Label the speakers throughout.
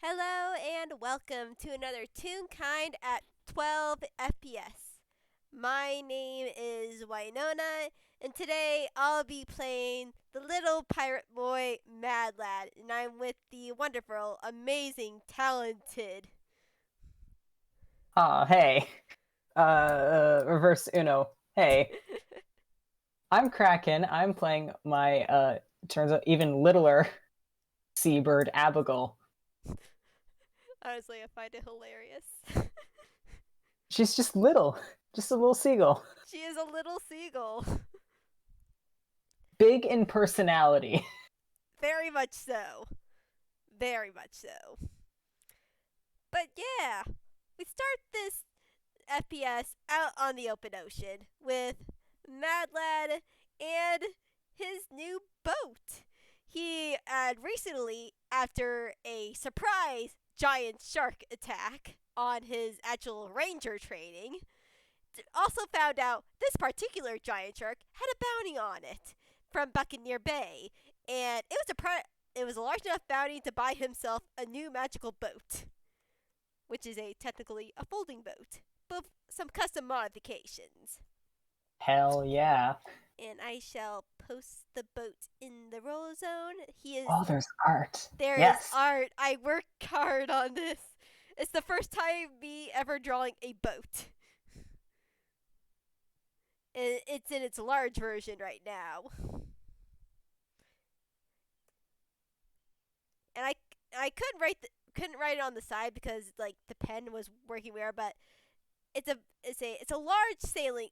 Speaker 1: Hello and welcome to another Toonkind at 12 FPS. My name is Winona, and today I'll be playing the little pirate boy Mad Lad, and I'm with the wonderful, amazing, talented.
Speaker 2: Hey. Reverse Uno. Hey, I'm Kraken. I'm playing my, turns out even littler seabird Abbigull.
Speaker 1: Honestly, I find it hilarious.
Speaker 2: She's just little, just a little seagull.
Speaker 1: She is a little seagull.
Speaker 2: Big in personality.
Speaker 1: Very much so. Very much so. But yeah, we start this FPS out on the open ocean with Mad Lad and his new boat. He had recently, after a surprise giant shark attack on his actual ranger training, also found out this particular giant shark had a bounty on it from Buccaneer Bay, and it was a large enough bounty to buy himself a new magical boat, which is technically a folding boat, but some custom modifications.
Speaker 2: Hell yeah.
Speaker 1: And I shall post the boat in the roll zone.
Speaker 2: Oh, there's art.
Speaker 1: There is
Speaker 2: Yes.
Speaker 1: art. I worked hard on this. It's the first time me ever drawing a boat. It's in its large version right now, and I couldn't write it on the side because like the pen was working weird. But it's a large sailing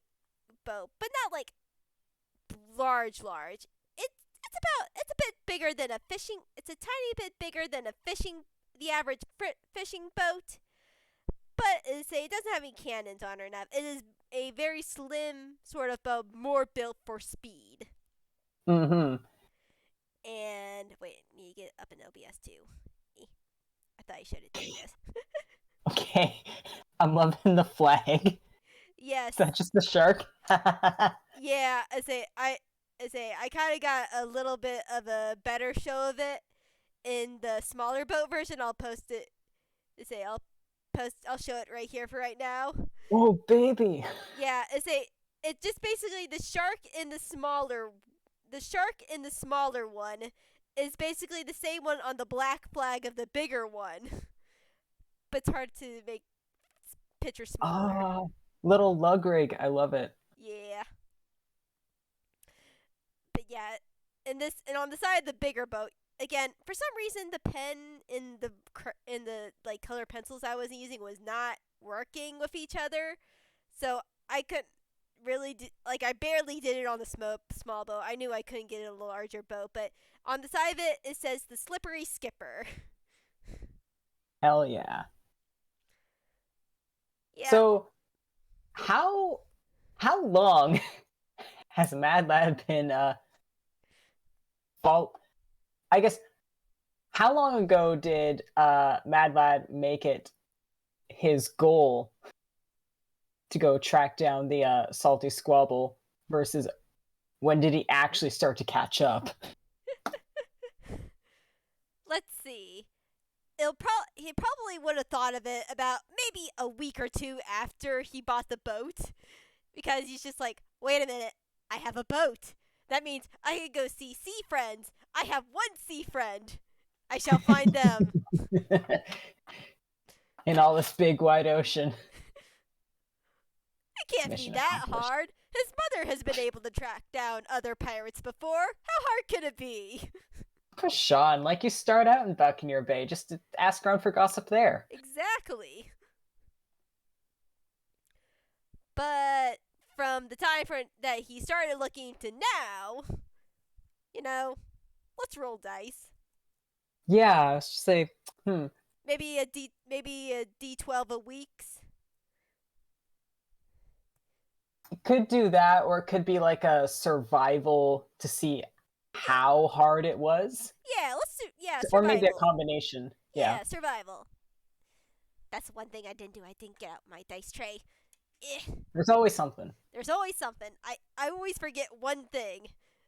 Speaker 1: boat, but not like large. It's a bit bigger than a fishing. It's a tiny bit bigger than the average fishing boat. But it doesn't have any cannons on or enough. It is a very slim sort of boat, more built for speed.
Speaker 2: Mm-hmm.
Speaker 1: And wait, me get up in OBS too. I thought I showed it to you guys.
Speaker 2: Okay. I'm loving the flag. Is
Speaker 1: Yes,
Speaker 2: that just the shark?
Speaker 1: yeah. I kind of got a little bit of a better show of it in the smaller boat version. I'll post it. I'll show it right here for right now.
Speaker 2: Oh, baby.
Speaker 1: Yeah, it's just basically the shark in the smaller one is basically the same one on the black flag of the bigger one, but it's hard to make picture smaller.
Speaker 2: Oh, little lug rig. I love it.
Speaker 1: Yeah, but yeah, and on the side of the bigger boat, again, for some reason the pen in the like color pencils I was using was not working with each other, so I couldn't like I barely did it on the small boat. I knew I couldn't get it on a larger boat, but on the side of it it says the slippery skipper.
Speaker 2: Hell yeah.
Speaker 1: Yeah,
Speaker 2: So, how how long has Mad Lad been fall I guess how long ago did Mad Lad make it his goal to go track down the salty squabble versus when did he actually start to catch up?
Speaker 1: let's see. He probably would have thought of it about maybe a week or two after he bought the boat, because he's just like, wait a minute, I have a boat. That means I can go see sea friends. I have one sea friend. I shall find them.
Speaker 2: In all this big wide ocean.
Speaker 1: It can't be
Speaker 2: Mission
Speaker 1: that
Speaker 2: accomplished.
Speaker 1: hard. His mother has been able to track down other pirates before. How hard can it be?
Speaker 2: For Sean, like you start out in Buccaneer Bay, just to ask around for gossip there.
Speaker 1: Exactly. But from the that he started looking to now, you know, let's roll dice.
Speaker 2: Yeah, let's just say,
Speaker 1: Maybe a D12 a weeks.
Speaker 2: could do that, or it could be like a survival to see
Speaker 1: Yeah,
Speaker 2: how hard it was,
Speaker 1: let's do
Speaker 2: or maybe a
Speaker 1: survival.
Speaker 2: combination. Yeah.
Speaker 1: Yeah, survival. That's one thing I didn't do. I didn't get out my dice tray. Eh.
Speaker 2: There's always something.
Speaker 1: There's always something. I always forget one thing.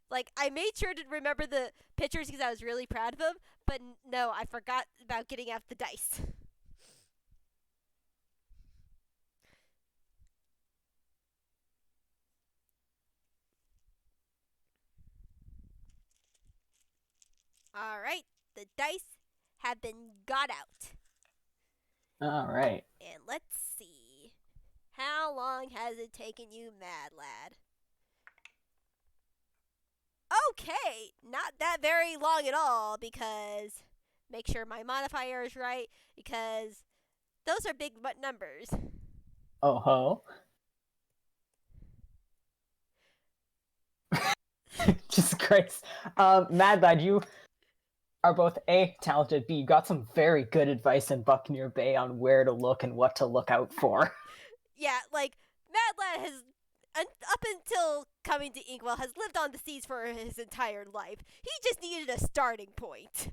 Speaker 1: Like I made sure to remember the pictures because I was really proud of them, but no, I forgot about getting out the dice. All right, the dice have been got out.
Speaker 2: All right.
Speaker 1: And let's see. How long has it taken you, Mad Lad? Okay, not that very long at all because make sure my modifier is right because those are big numbers.
Speaker 2: Oh ho. Jesus Christ. Mad Lad, you are both A, talented, B, you got some very good advice in Buccaneer Bay on where to look and what to look out for.
Speaker 1: Yeah, like Mad Lad has up until coming to Inkwell has lived on the seas for his entire life. He just needed a starting point.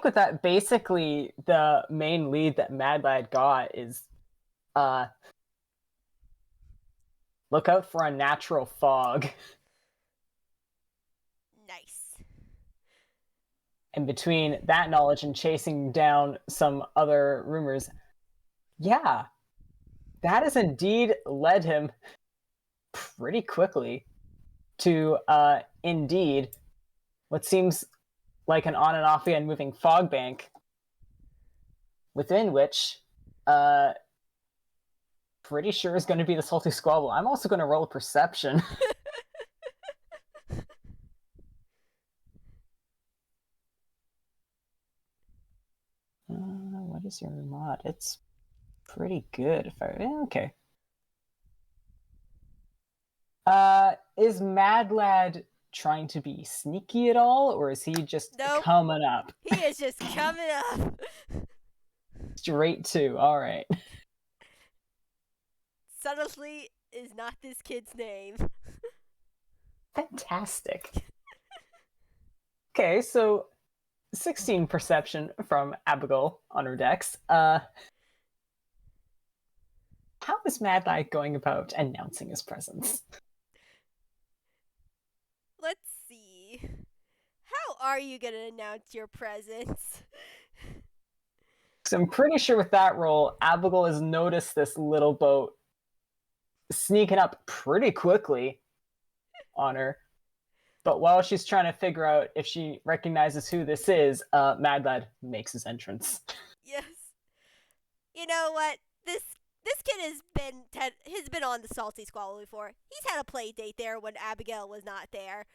Speaker 2: With that, basically the main lead that Mad Lad got is uh look out for a natural fog.
Speaker 1: Nice.
Speaker 2: And between that knowledge and chasing down some other rumors, yeah, that has indeed led him pretty quickly to indeed what seems like an on and off again moving fog bank within which pretty sure is going to be the salty squabble. I'm also going to roll a perception. What is your mod? It's pretty good. If I okay. Is Mad Lad trying to be sneaky at all, or is he just
Speaker 1: Nope.
Speaker 2: coming up
Speaker 1: He is just coming up.
Speaker 2: straight to? All right.
Speaker 1: Subtlety is not this kid's name.
Speaker 2: Fantastic. Okay, so 16 perception from Abbigull on her decks. How is Mad Lad going about announcing his presence?
Speaker 1: Let's see. How are you going to announce your presence?
Speaker 2: So I'm pretty sure with that roll, Abbigull has noticed this little boat sneaking up pretty quickly on her. But while she's trying to figure out if she recognizes who this is, Mad Lad makes his entrance.
Speaker 1: Yes. You know what? This kid has been on the Salty Squabble before. He's had a play date there when Abigail was not there.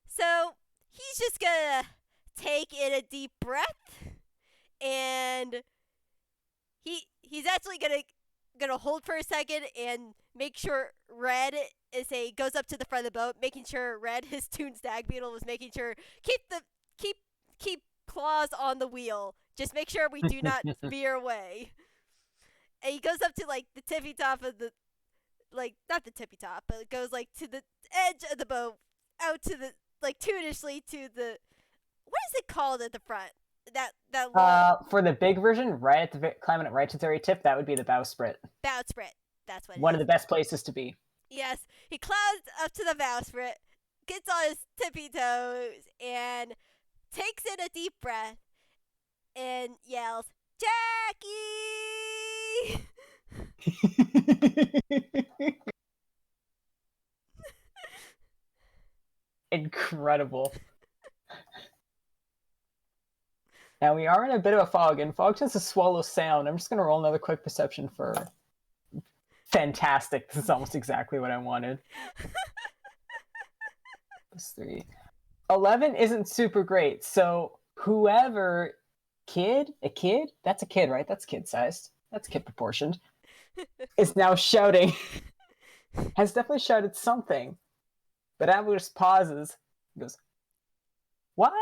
Speaker 1: So he's just gonna take in a deep breath, and he's actually gonna hold for a second and make sure Red goes up to the front of the boat, making sure Red, his Toon Stag Beetle, was making sure keep claws on the wheel. Just make sure we do not veer away. And he goes up to like the tippy top of the not the tippy top, but it goes like to the edge of the boat, out to the tunishly to the what is it called at the front? That long
Speaker 2: For the big version, right at the climbing it right to the very tip, that would be the bowsprit.
Speaker 1: bowsprit. That's what it
Speaker 2: One
Speaker 1: is.
Speaker 2: of the best places to be.
Speaker 1: Yes, he climbs up to the bowsprit, gets on his tippy toes, and takes in a deep breath and yells, "Jackie!"
Speaker 2: Incredible. Now we are in a bit of a fog, and fog tends to swallow sound. I'm just going to roll another quick perception for fantastic. This is almost exactly what I wanted. Plus 3. 11 isn't super great, so whoever a kid? That's a kid, right? That's kid sized. That's kid proportioned. Is now shouting. Has definitely shouted something. But Abu just pauses and goes, "What?"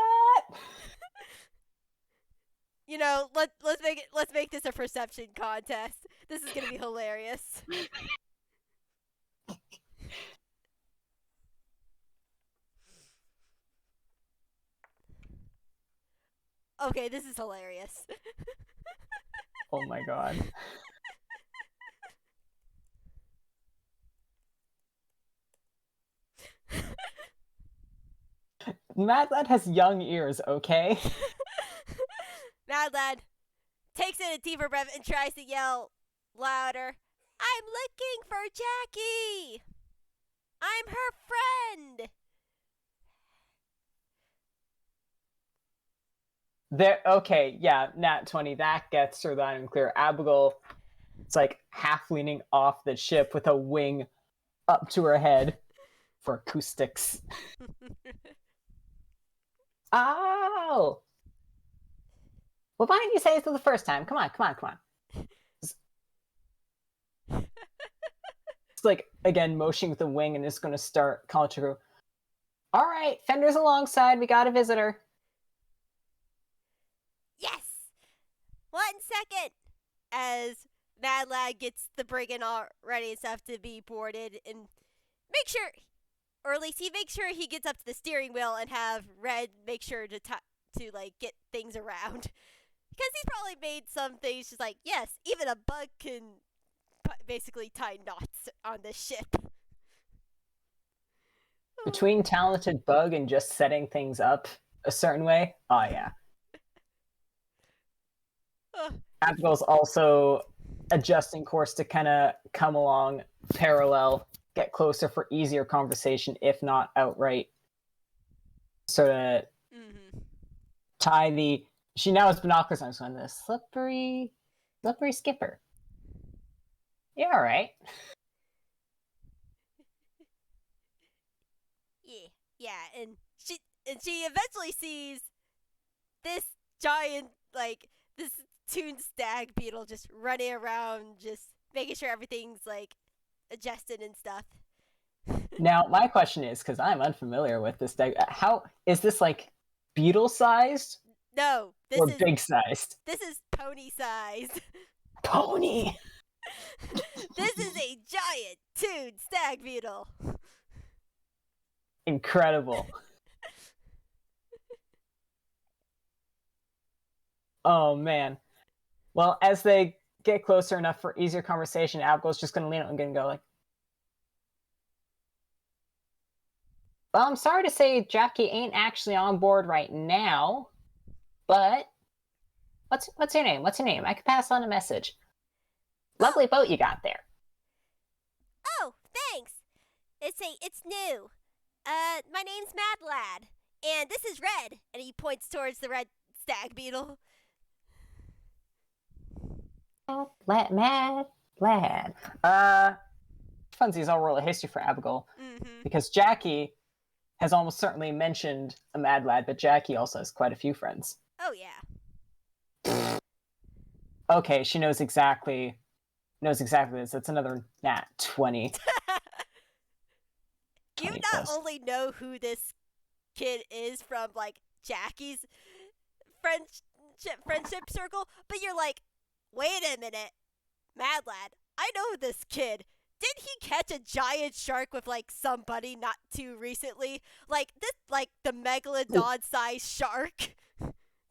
Speaker 1: You know, let's make this a perception contest. This is gonna be hilarious. Okay, this is hilarious.
Speaker 2: Oh my god. Mad Lad has young ears, okay?
Speaker 1: Mad Lad takes in a deeper breath and tries to yell louder. I'm looking for Jackie! I'm her friend!
Speaker 2: There. Okay, yeah, nat 20. That gets her loud and clear. Abbigull is like half leaning off the ship with a wing up to her head for acoustics. Oh! Well, why didn't you say it for the first time? Come on, come on, come on. It's like, again, motioning with the wing and it's going to start calling to her. All right, Fender's alongside. We got a visitor.
Speaker 1: Yes! 1 second! As Mad Lad gets the brigand all ready and stuff to be boarded and make sure, or at least he makes sure he gets up to the steering wheel and have Red make sure to like get things around. Because he's probably made some things just like, yes, even a bug can basically tie knots on this ship.
Speaker 2: Between talented bug and just setting things up a certain way, oh yeah. Abbigull's also adjusting course to kind of come along parallel, get closer for easier conversation, if not outright sort of tie the. She now has binoculars on, so the slippery skipper. Yeah, all right.
Speaker 1: Yeah, and she eventually sees this giant, like, this toon stag beetle just running around, just making sure everything's like adjusted and stuff.
Speaker 2: Now my question is, because I'm unfamiliar with this stag, how is this like beetle sized?
Speaker 1: No, this
Speaker 2: or
Speaker 1: is
Speaker 2: big sized.
Speaker 1: This is pony sized.
Speaker 2: Pony.
Speaker 1: This is a giant toon stag beetle.
Speaker 2: Incredible. Oh man. Well, as they get closer enough for easier conversation, Abbigull's just gonna lean out and gonna go like, well, I'm sorry to say Jackie ain't actually on board right now, but what's your name? What's your name? I could pass on a message. Lovely boat you got there.
Speaker 1: Oh, thanks. It's new. My name's Mad Lad, and this is Red. And he points towards the red stag beetle.
Speaker 2: Mad Lad. Funsies, I'll roll a history for Abbigull. Because Jackie has almost certainly mentioned a Mad Lad, but Jackie also has quite a few friends.
Speaker 1: Oh, yeah.
Speaker 2: Okay, she knows exactly this. That's another nat 20.
Speaker 1: You not only know who this kid is from, like, Jackie's friendship circle, but you're like, wait a minute, Mad Lad, I know this kid. Didn't he catch a giant shark with, like, somebody not too recently? Like, this, like, the megalodon-sized shark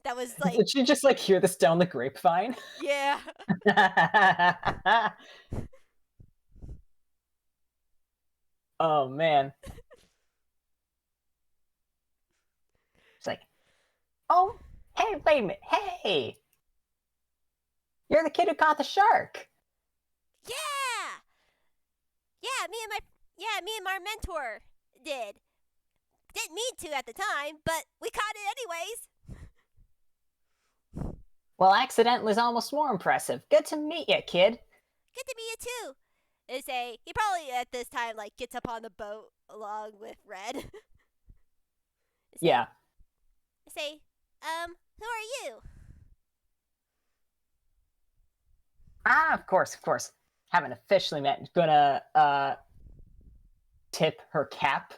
Speaker 1: that was, like...
Speaker 2: Did she just, like, hear this down the grapevine?
Speaker 1: Yeah.
Speaker 2: Oh, man. It's like, oh, hey, wait a minute, hey! You're the kid who caught the shark!
Speaker 1: Yeah! Me and my mentor did. Didn't mean to at the time, but we caught it anyways.
Speaker 2: Well, accidentally is almost more impressive. Good to meet you, kid.
Speaker 1: Good to meet you too. He probably at this time like gets up on the boat along with Red.
Speaker 2: Yeah.
Speaker 1: Who are you?
Speaker 2: Ah, of course. Haven't officially met. Gonna tip her cap.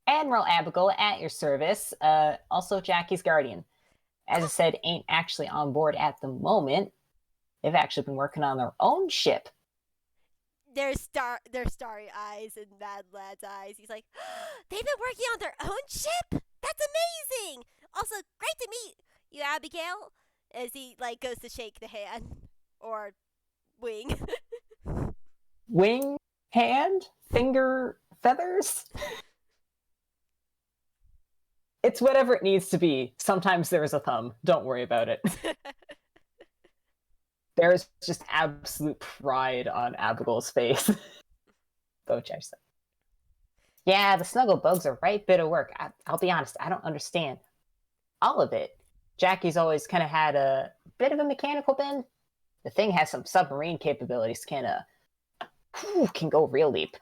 Speaker 2: Admiral Abbigull at your service. Also Jackie's guardian. As I said, ain't actually on board at the moment. They've actually been working on their own ship.
Speaker 1: Their starry eyes in Mad Lad's eyes. He's like, they've been working on their own ship? That's amazing! Also, great to meet you, Abbigull. As he like goes to shake the hand. Or wing.
Speaker 2: Wing, hand, finger, feathers? It's whatever it needs to be. Sometimes there's a thumb. Don't worry about it. There's just absolute pride on Abbigull's face. Go check that. Yeah, the snuggle bugs are right bit of work. I'll be honest, I don't understand all of it. Jackie's always kind of had a bit of a mechanical bend. The thing has some submarine capabilities, can go real deep.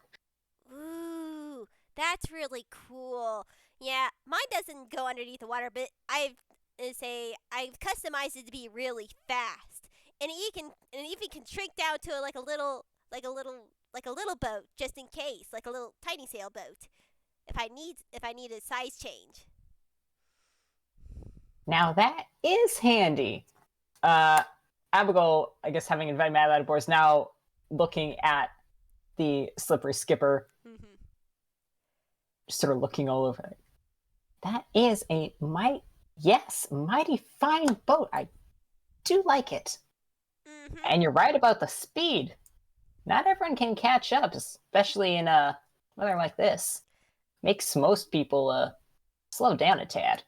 Speaker 1: Ooh, that's really cool. Yeah, mine doesn't go underneath the water, but I've customized it to be really fast, and it even can shrink down to like a little boat just in case, like a little tiny sailboat. If I need a size change.
Speaker 2: Now that is handy. Uh, Abbigull, I guess, having invited Mad Lad aboard, is now looking at the slippery skipper, just sort of looking all over it. That is a mighty fine boat. I do like it. And you're right about the speed. Not everyone can catch up, especially in weather like this. Makes most people slow down a tad.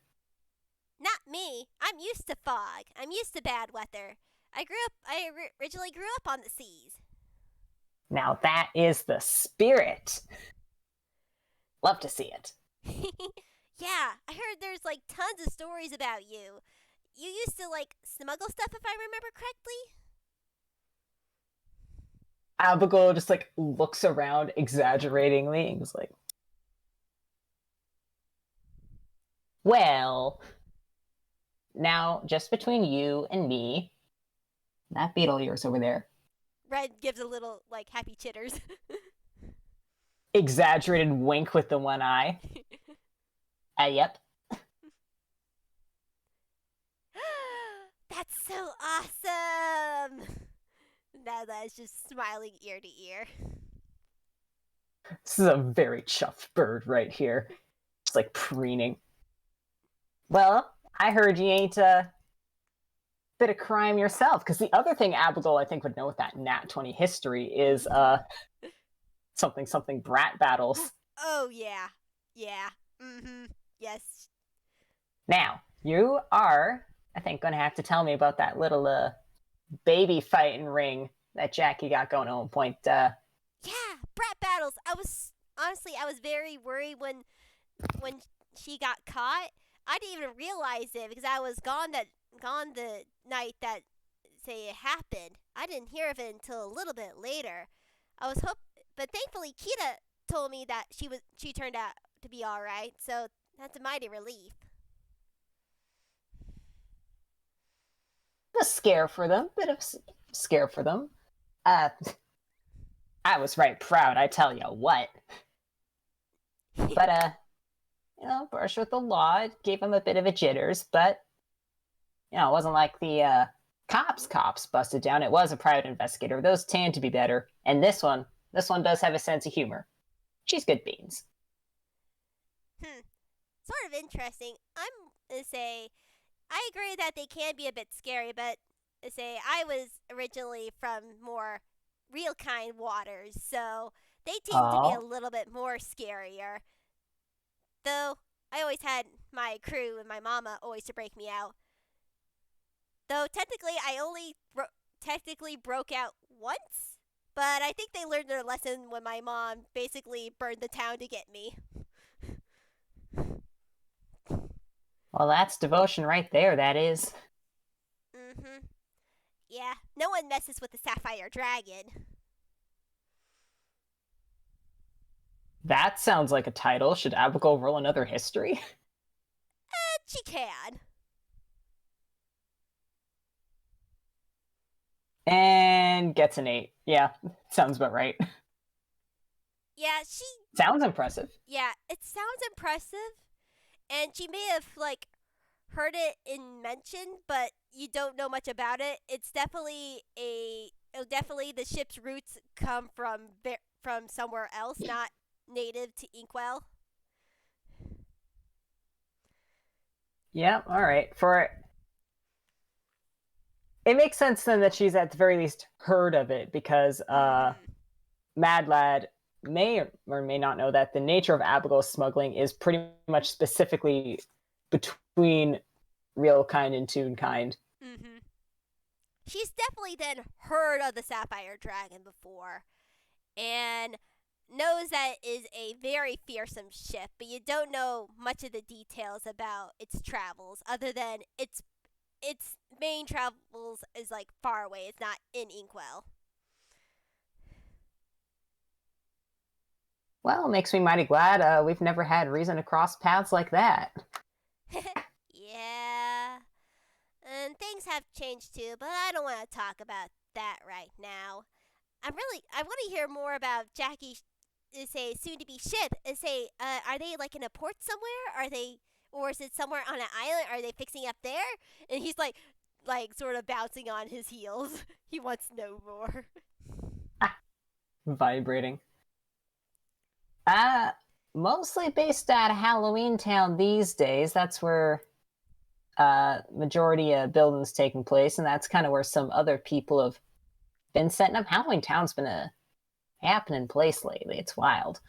Speaker 1: Not me. I'm used to fog. I'm used to bad weather. I originally grew up on the seas.
Speaker 2: Now that is the spirit. Love to see it.
Speaker 1: Yeah, I heard there's like tons of stories about you. You used to like smuggle stuff if I remember correctly.
Speaker 2: Abbigull just like looks around exaggeratingly and is like, well, now just between you and me, that beetle of yours over there.
Speaker 1: Red gives a little like happy chitters.
Speaker 2: Exaggerated wink with the one eye. Yep.
Speaker 1: That's so awesome! Now that's just smiling ear to ear.
Speaker 2: This is a very chuffed bird right here. Just like preening. Well, I heard you ain't a bit of crime yourself, because the other thing Abbigull, I think, would know with that Nat 20 history is something brat battles.
Speaker 1: Oh yeah. Yeah. Yes.
Speaker 2: Now, you are, I think, gonna have to tell me about that little baby fighting ring that Jackie got going at one point.
Speaker 1: Yeah, brat battles. I was very worried when she got caught. I didn't even realize it because I was gone the night that say it happened. I didn't hear of it until a little bit later. But thankfully Kita told me that she turned out to be all right. So that's a mighty relief.
Speaker 2: A scare for them, bit of scare for them. I was right proud, I tell you what. But brush with the law, it gave him a bit of a jitters, but it wasn't like the cops busted down. It was a private investigator. Those tend to be better, and this one does have a sense of humor. She's good beans.
Speaker 1: Sort of interesting. I'm gonna say I agree that they can be a bit scary, but say I was originally from more real kind waters, so they tend to be a little bit more scarier. Though I always had my crew and my mama always to break me out. Though technically I only technically broke out once, but I think they learned their lesson when my mom basically burned the town to get me.
Speaker 2: Well, that's devotion right there, that is.
Speaker 1: Yeah, no one messes with the Sapphire Dragon.
Speaker 2: That sounds like a title. Should Abbigull roll another history?
Speaker 1: She can.
Speaker 2: And gets an 8. Yeah, sounds about right.
Speaker 1: Yeah,
Speaker 2: sounds impressive.
Speaker 1: Yeah, it sounds impressive. And she may have heard it in mention, but you don't know much about it. It's definitely the ship's roots come from somewhere else, not native to Inkwell.
Speaker 2: Yeah, all right. It makes sense then that she's at the very least heard of it, because Mad Lad may or may not know that the nature of Abbigull's smuggling is pretty much specifically between Real Kind and Toonkind.
Speaker 1: Mm-hmm. She's definitely then heard of the Sapphire Dragon before, and knows that it is a very fearsome ship, but you don't know much of the details about its travels, other than its main travels is like far away. It's not in Inkwell.
Speaker 2: Well, makes me mighty glad we've never had reason to cross paths like that.
Speaker 1: Yeah. And things have changed too, but I don't want to talk about that right now. I want to hear more about Jackie's say soon to be ship. Are they like in a port somewhere? Or is it somewhere on an island? Are they fixing up there? And he's like sort of bouncing on his heels. He wants no more.
Speaker 2: Vibrating. Mostly based out of Halloween Town these days. That's where majority of buildings taking place, and that's kind of where some other people have been setting up. Halloween Town's been a happening place lately. It's wild.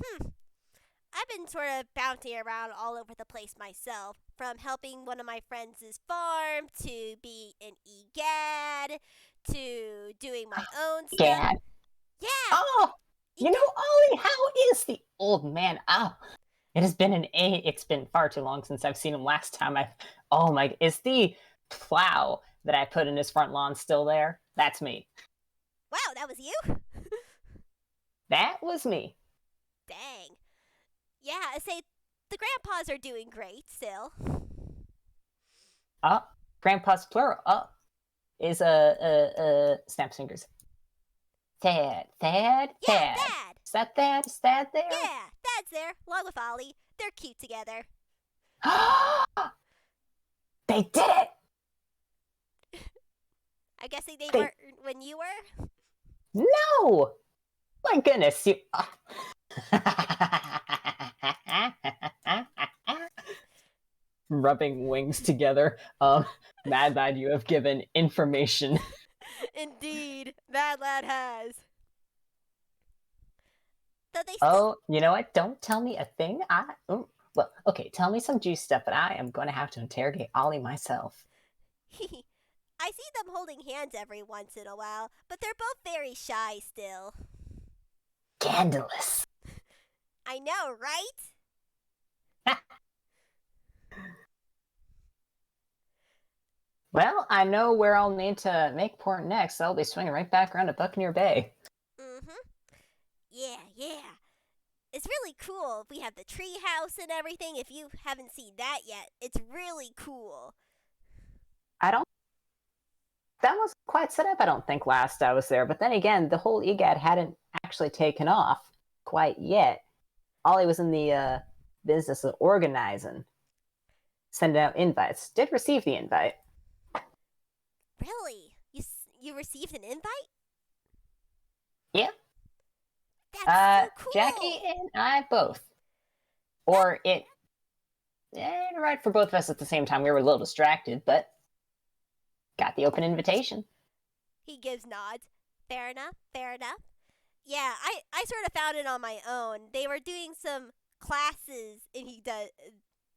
Speaker 1: I've been sort of bouncing around all over the place myself, from helping one of my friends' farm to be an EGAD to doing my own stuff.
Speaker 2: Gad.
Speaker 1: Yeah.
Speaker 2: Oh, you know, Ollie, how is the old man? Oh, it's been far too long since I've seen him last time. Oh my, is the plow that I put in his front lawn still there? That's me.
Speaker 1: Wow, that was you?
Speaker 2: That was me.
Speaker 1: Dang. Yeah, I say the grandpas are doing great still.
Speaker 2: Grandpa's plural. Is snaps fingers. Thad.
Speaker 1: Yeah, Dad.
Speaker 2: Is that Thad? Is Thad there?
Speaker 1: Yeah, Dad's there, along with Ollie. They're cute together.
Speaker 2: They did it!
Speaker 1: I'm guessing they weren't when you were?
Speaker 2: No! My goodness, you... Rubbing wings together. Mad Lad, you have given information.
Speaker 1: Indeed, Mad Lad has.
Speaker 2: You know what? Don't tell me a thing. Well, okay, tell me some juice stuff, but I am going to have to interrogate Ollie myself.
Speaker 1: I see them holding hands every once in a while, but they're both very shy still.
Speaker 2: Scandalous.
Speaker 1: I know, right?
Speaker 2: Well, I know where I'll need to make port next. I'll be swinging right back around to Buccaneer Bay.
Speaker 1: Yeah. It's really cool. We have the tree house and everything. If you haven't seen that yet, it's really cool.
Speaker 2: That wasn't quite set up, I don't think, last I was there. But then again, the whole EGAD hadn't actually taken off quite yet. Ollie was in the business of organizing, sending out invites. Did receive the invite.
Speaker 1: Really? You received an invite?
Speaker 2: Yeah.
Speaker 1: That's so cool.
Speaker 2: Jackie and I both. Or it right for both of us at the same time. We were a little distracted, but got the open invitation.
Speaker 1: He gives nods. Fair enough. Yeah, I sort of found it on my own. They were doing some classes, and he does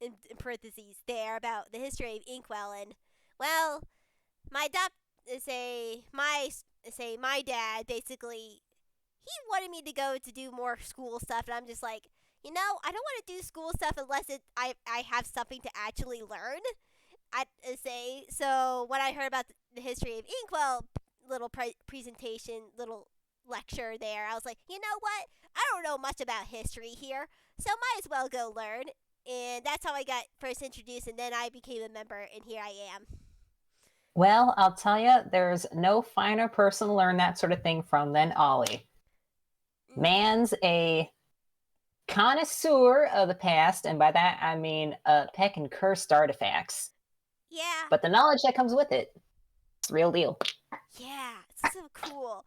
Speaker 1: in parentheses there about the history of Inkwell, and well, my dad basically he wanted me to go to do more school stuff, and I'm just like, I don't want to do school stuff unless I have something to actually learn. I say so when I heard about the history of Inkwell, little presentation, little lecture there, I was like, you know what? I don't know much about history here, so might as well go learn. And that's how I got first introduced, and then I became a member, and here I am.
Speaker 2: Well, I'll tell you, there's no finer person to learn that sort of thing from than Ollie. Man's a connoisseur of the past, and by that I mean peck and cursed artifacts.
Speaker 1: Yeah.
Speaker 2: But the knowledge that comes with it, it's the real deal.
Speaker 1: Yeah, it's so cool.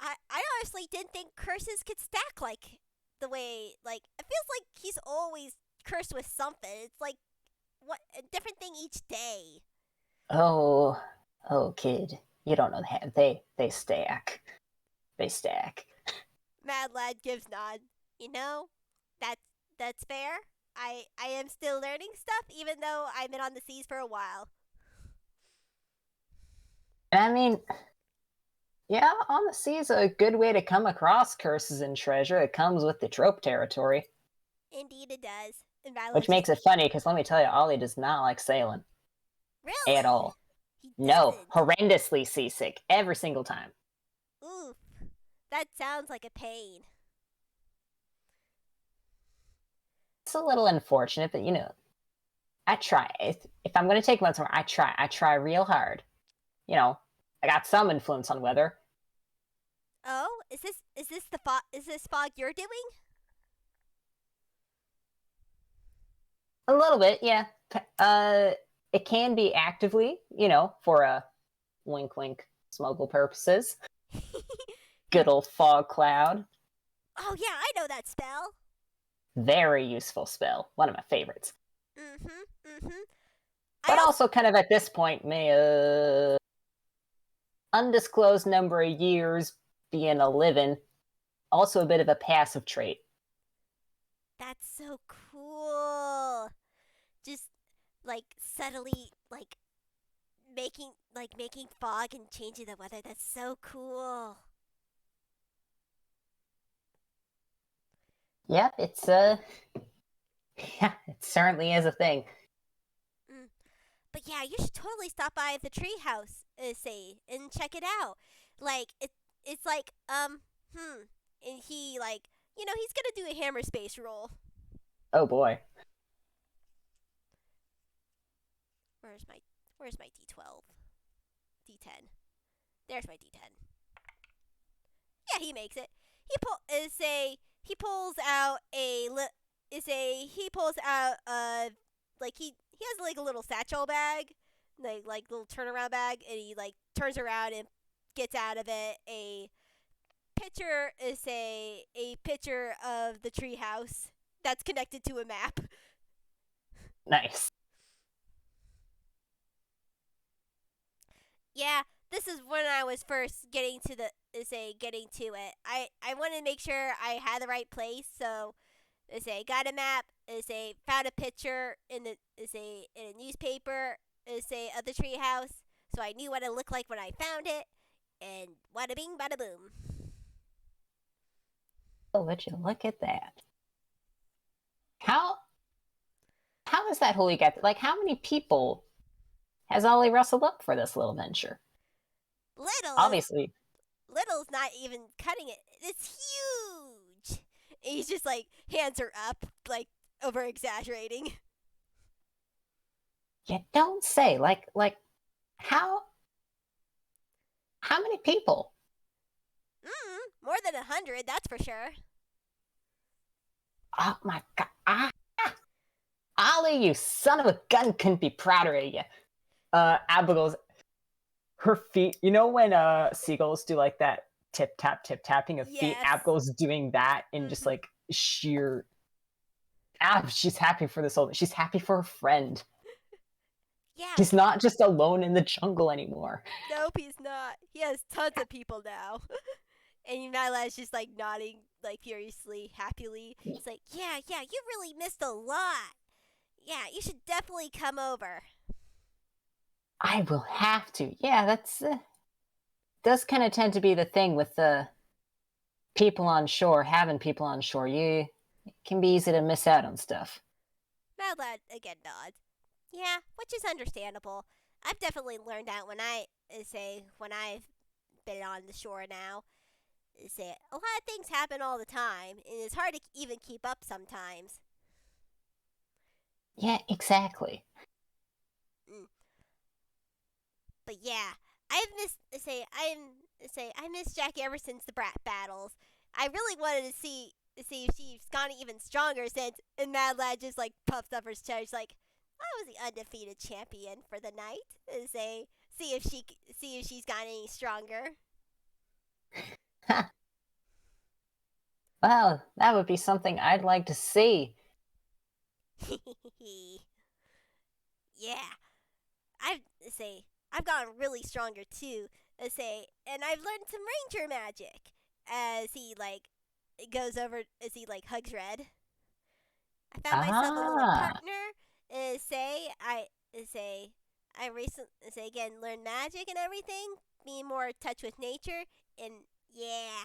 Speaker 1: I honestly didn't think curses could stack like the way, like, it feels like he's always cursed with something. It's like, what, a different thing each day.
Speaker 2: Oh, kid, you don't know that. They stack. They stack.
Speaker 1: Mad Lad gives nod. That's fair. I am still learning stuff, even though I've been on the seas for a while.
Speaker 2: And I mean, yeah, on the sea is a good way to come across curses and treasure. It comes with the trope territory,
Speaker 1: Indeed, it does. And Viola
Speaker 2: which
Speaker 1: just
Speaker 2: makes it funny because let me tell you, Ollie does not like sailing at
Speaker 1: really
Speaker 2: all.
Speaker 1: he
Speaker 2: No,
Speaker 1: doesn't.
Speaker 2: horrendously seasick every single time.
Speaker 1: Oof, that sounds like a pain.
Speaker 2: It's a little unfortunate, but I try. If I'm going to take one somewhere, I try. I try real hard. I got some influence on weather.
Speaker 1: Oh, is this fog you're doing?
Speaker 2: A little bit, yeah. It can be actively, for a wink, wink, smuggle purposes. Good old fog cloud.
Speaker 1: Oh yeah, I know that spell.
Speaker 2: Very useful spell. One of my favorites.
Speaker 1: Mm-hmm. I
Speaker 2: But
Speaker 1: also
Speaker 2: also kind of at this point, may undisclosed number of years being a living. Also a bit of a passive trait.
Speaker 1: that's so cool. Just like subtly making fog and changing the weather. That's so cool.
Speaker 2: Yep, it's yeah, it certainly is a thing.
Speaker 1: Mm. But yeah, you should totally stop by the treehouse, say, and check it out. Like it's like and he he's gonna do a hammer space roll.
Speaker 2: Oh boy.
Speaker 1: Where's my Where's my D12, D10? There's my D10. Yeah, he makes it. He pulls out he pulls out he has like a little satchel bag, like little turnaround bag, and he like turns around and gets out of it a picture of the treehouse that's connected to a map.
Speaker 2: Nice.
Speaker 1: Yeah, this is when I was first getting to it. I wanted to make sure I had the right place, so got a map. Found a picture in a newspaper. Of the treehouse, so I knew what it looked like when I found it. And wada bing, bada boom.
Speaker 2: Oh, would you look at that? How how is that holy get? Like, how many people has Ollie rustled up for this little venture?
Speaker 1: Little is
Speaker 2: Obviously,
Speaker 1: Little's not even cutting it. It's huge. And he's just like hands are up, like over exaggerating.
Speaker 2: you don't say. How how many people?
Speaker 1: More than 100, that's for sure.
Speaker 2: Oh my god! Ollie, you son of a gun, couldn't be prouder of you. Abbigull's her feet. You know when seagulls do like that tip tapping of feet?
Speaker 1: Yes.
Speaker 2: Abbigull's doing that in just like sheer. She's happy for this old. She's happy for her friend.
Speaker 1: Yeah.
Speaker 2: He's not just alone in the jungle anymore.
Speaker 1: Nope, he's not. He has tons of people now. And Nyla's just like nodding, like furiously, happily. He's like, yeah, you really missed a lot. Yeah, you should definitely come over.
Speaker 2: I will have to. Yeah, that's does kind of tend to be the thing with the people on shore. Having people on shore, it can be easy to miss out on stuff.
Speaker 1: Nylad again nods. Yeah, which is understandable. I've definitely learned that when I've been on the shore now. A lot of things happen all the time, and it's hard to even keep up sometimes.
Speaker 2: Yeah, exactly.
Speaker 1: Mm. But yeah, I've missed I missed Jackie ever since the brat battles. I really wanted to see if she's gotten even stronger since. And Mad Lad just like puffs up her chest, like I was the undefeated champion for the night. And see if she's gotten any stronger.
Speaker 2: Well, that would be something I'd like to see.
Speaker 1: Yeah, I've I've gotten really stronger too. And I've learned some ranger magic as he like goes over as he like hugs Red. I found myself a little
Speaker 2: Ah,
Speaker 1: partner. Say I recently say again learn magic and everything, being more in touch with nature, and yeah,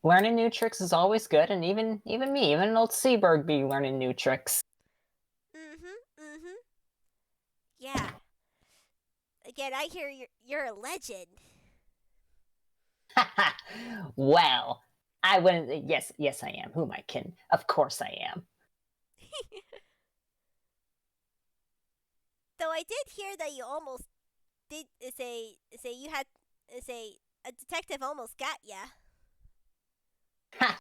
Speaker 2: learning new tricks is always good, and even me, even an old Seaberg be learning new tricks.
Speaker 1: mhm, yeah. Again, I hear you're a legend.
Speaker 2: Well, I wouldn't. Yes, yes, I am. Who am I kidding? Of course I am.
Speaker 1: Though I did hear that you almost did say you had say a detective almost got ya.
Speaker 2: Ha!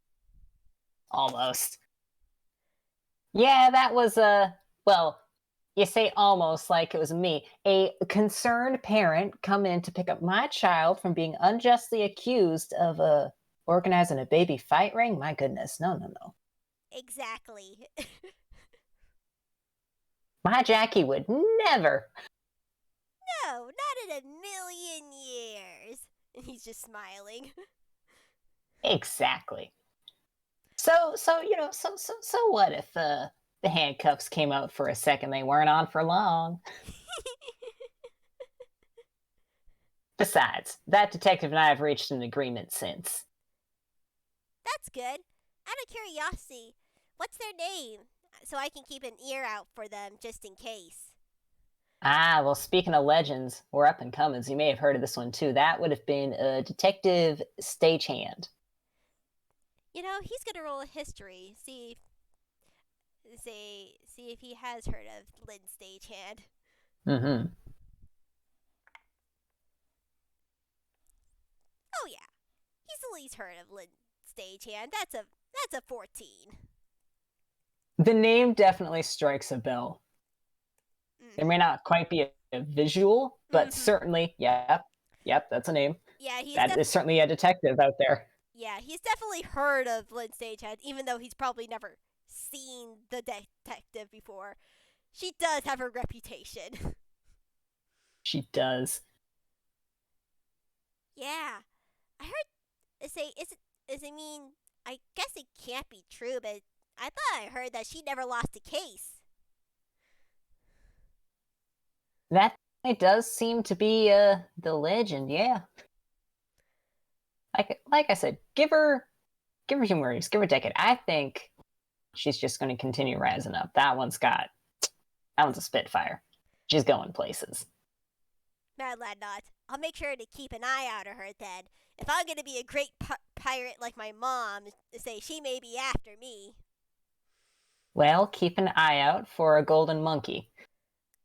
Speaker 2: Almost. Yeah, that was well, you say almost like it was me. A concerned parent come in to pick up my child from being unjustly accused of organizing a baby fight ring. My goodness, no, no, no.
Speaker 1: Exactly.
Speaker 2: My Jackie would never.
Speaker 1: No, not in a million years. And he's just smiling.
Speaker 2: Exactly. So so what if the handcuffs came out for a second? They weren't on for long. Besides, that detective and I have reached an agreement since.
Speaker 1: That's good. Out of curiosity, what's their name? So I can keep an ear out for them just in case.
Speaker 2: Ah, well, speaking of legends, we're up and comings. You may have heard of this one too. That would have been Detective Stagehand.
Speaker 1: He's gonna roll a history. See if he has heard of Lynn Stagehand.
Speaker 2: Mm-hmm.
Speaker 1: Oh yeah, he's at least heard of Lynn Stagehand. That's a 14.
Speaker 2: The name definitely strikes a bell. There may
Speaker 1: Mhm.
Speaker 2: not quite be a visual, but
Speaker 1: Mhm.
Speaker 2: certainly, yep, that's a name.
Speaker 1: Yeah, he's
Speaker 2: That is
Speaker 1: definitely
Speaker 2: certainly a detective out there.
Speaker 1: yeah, he's definitely heard of Lynn Stagehand, even though he's probably never seen the detective before. She does have a reputation.
Speaker 2: She does.
Speaker 1: Yeah, I heard say is it mean I guess it can't be true, but I thought I heard that she never lost a case.
Speaker 2: That it does seem to be the legend, yeah. Like I said, give her a few more years, give her a decade. I think she's just going to continue rising up. That one's a spitfire. She's going places.
Speaker 1: Mad Lad nods. I'll make sure to keep an eye out of her then. If I'm gonna be a great pirate like my mom, say she may be after me.
Speaker 2: Well, keep an eye out for a golden monkey.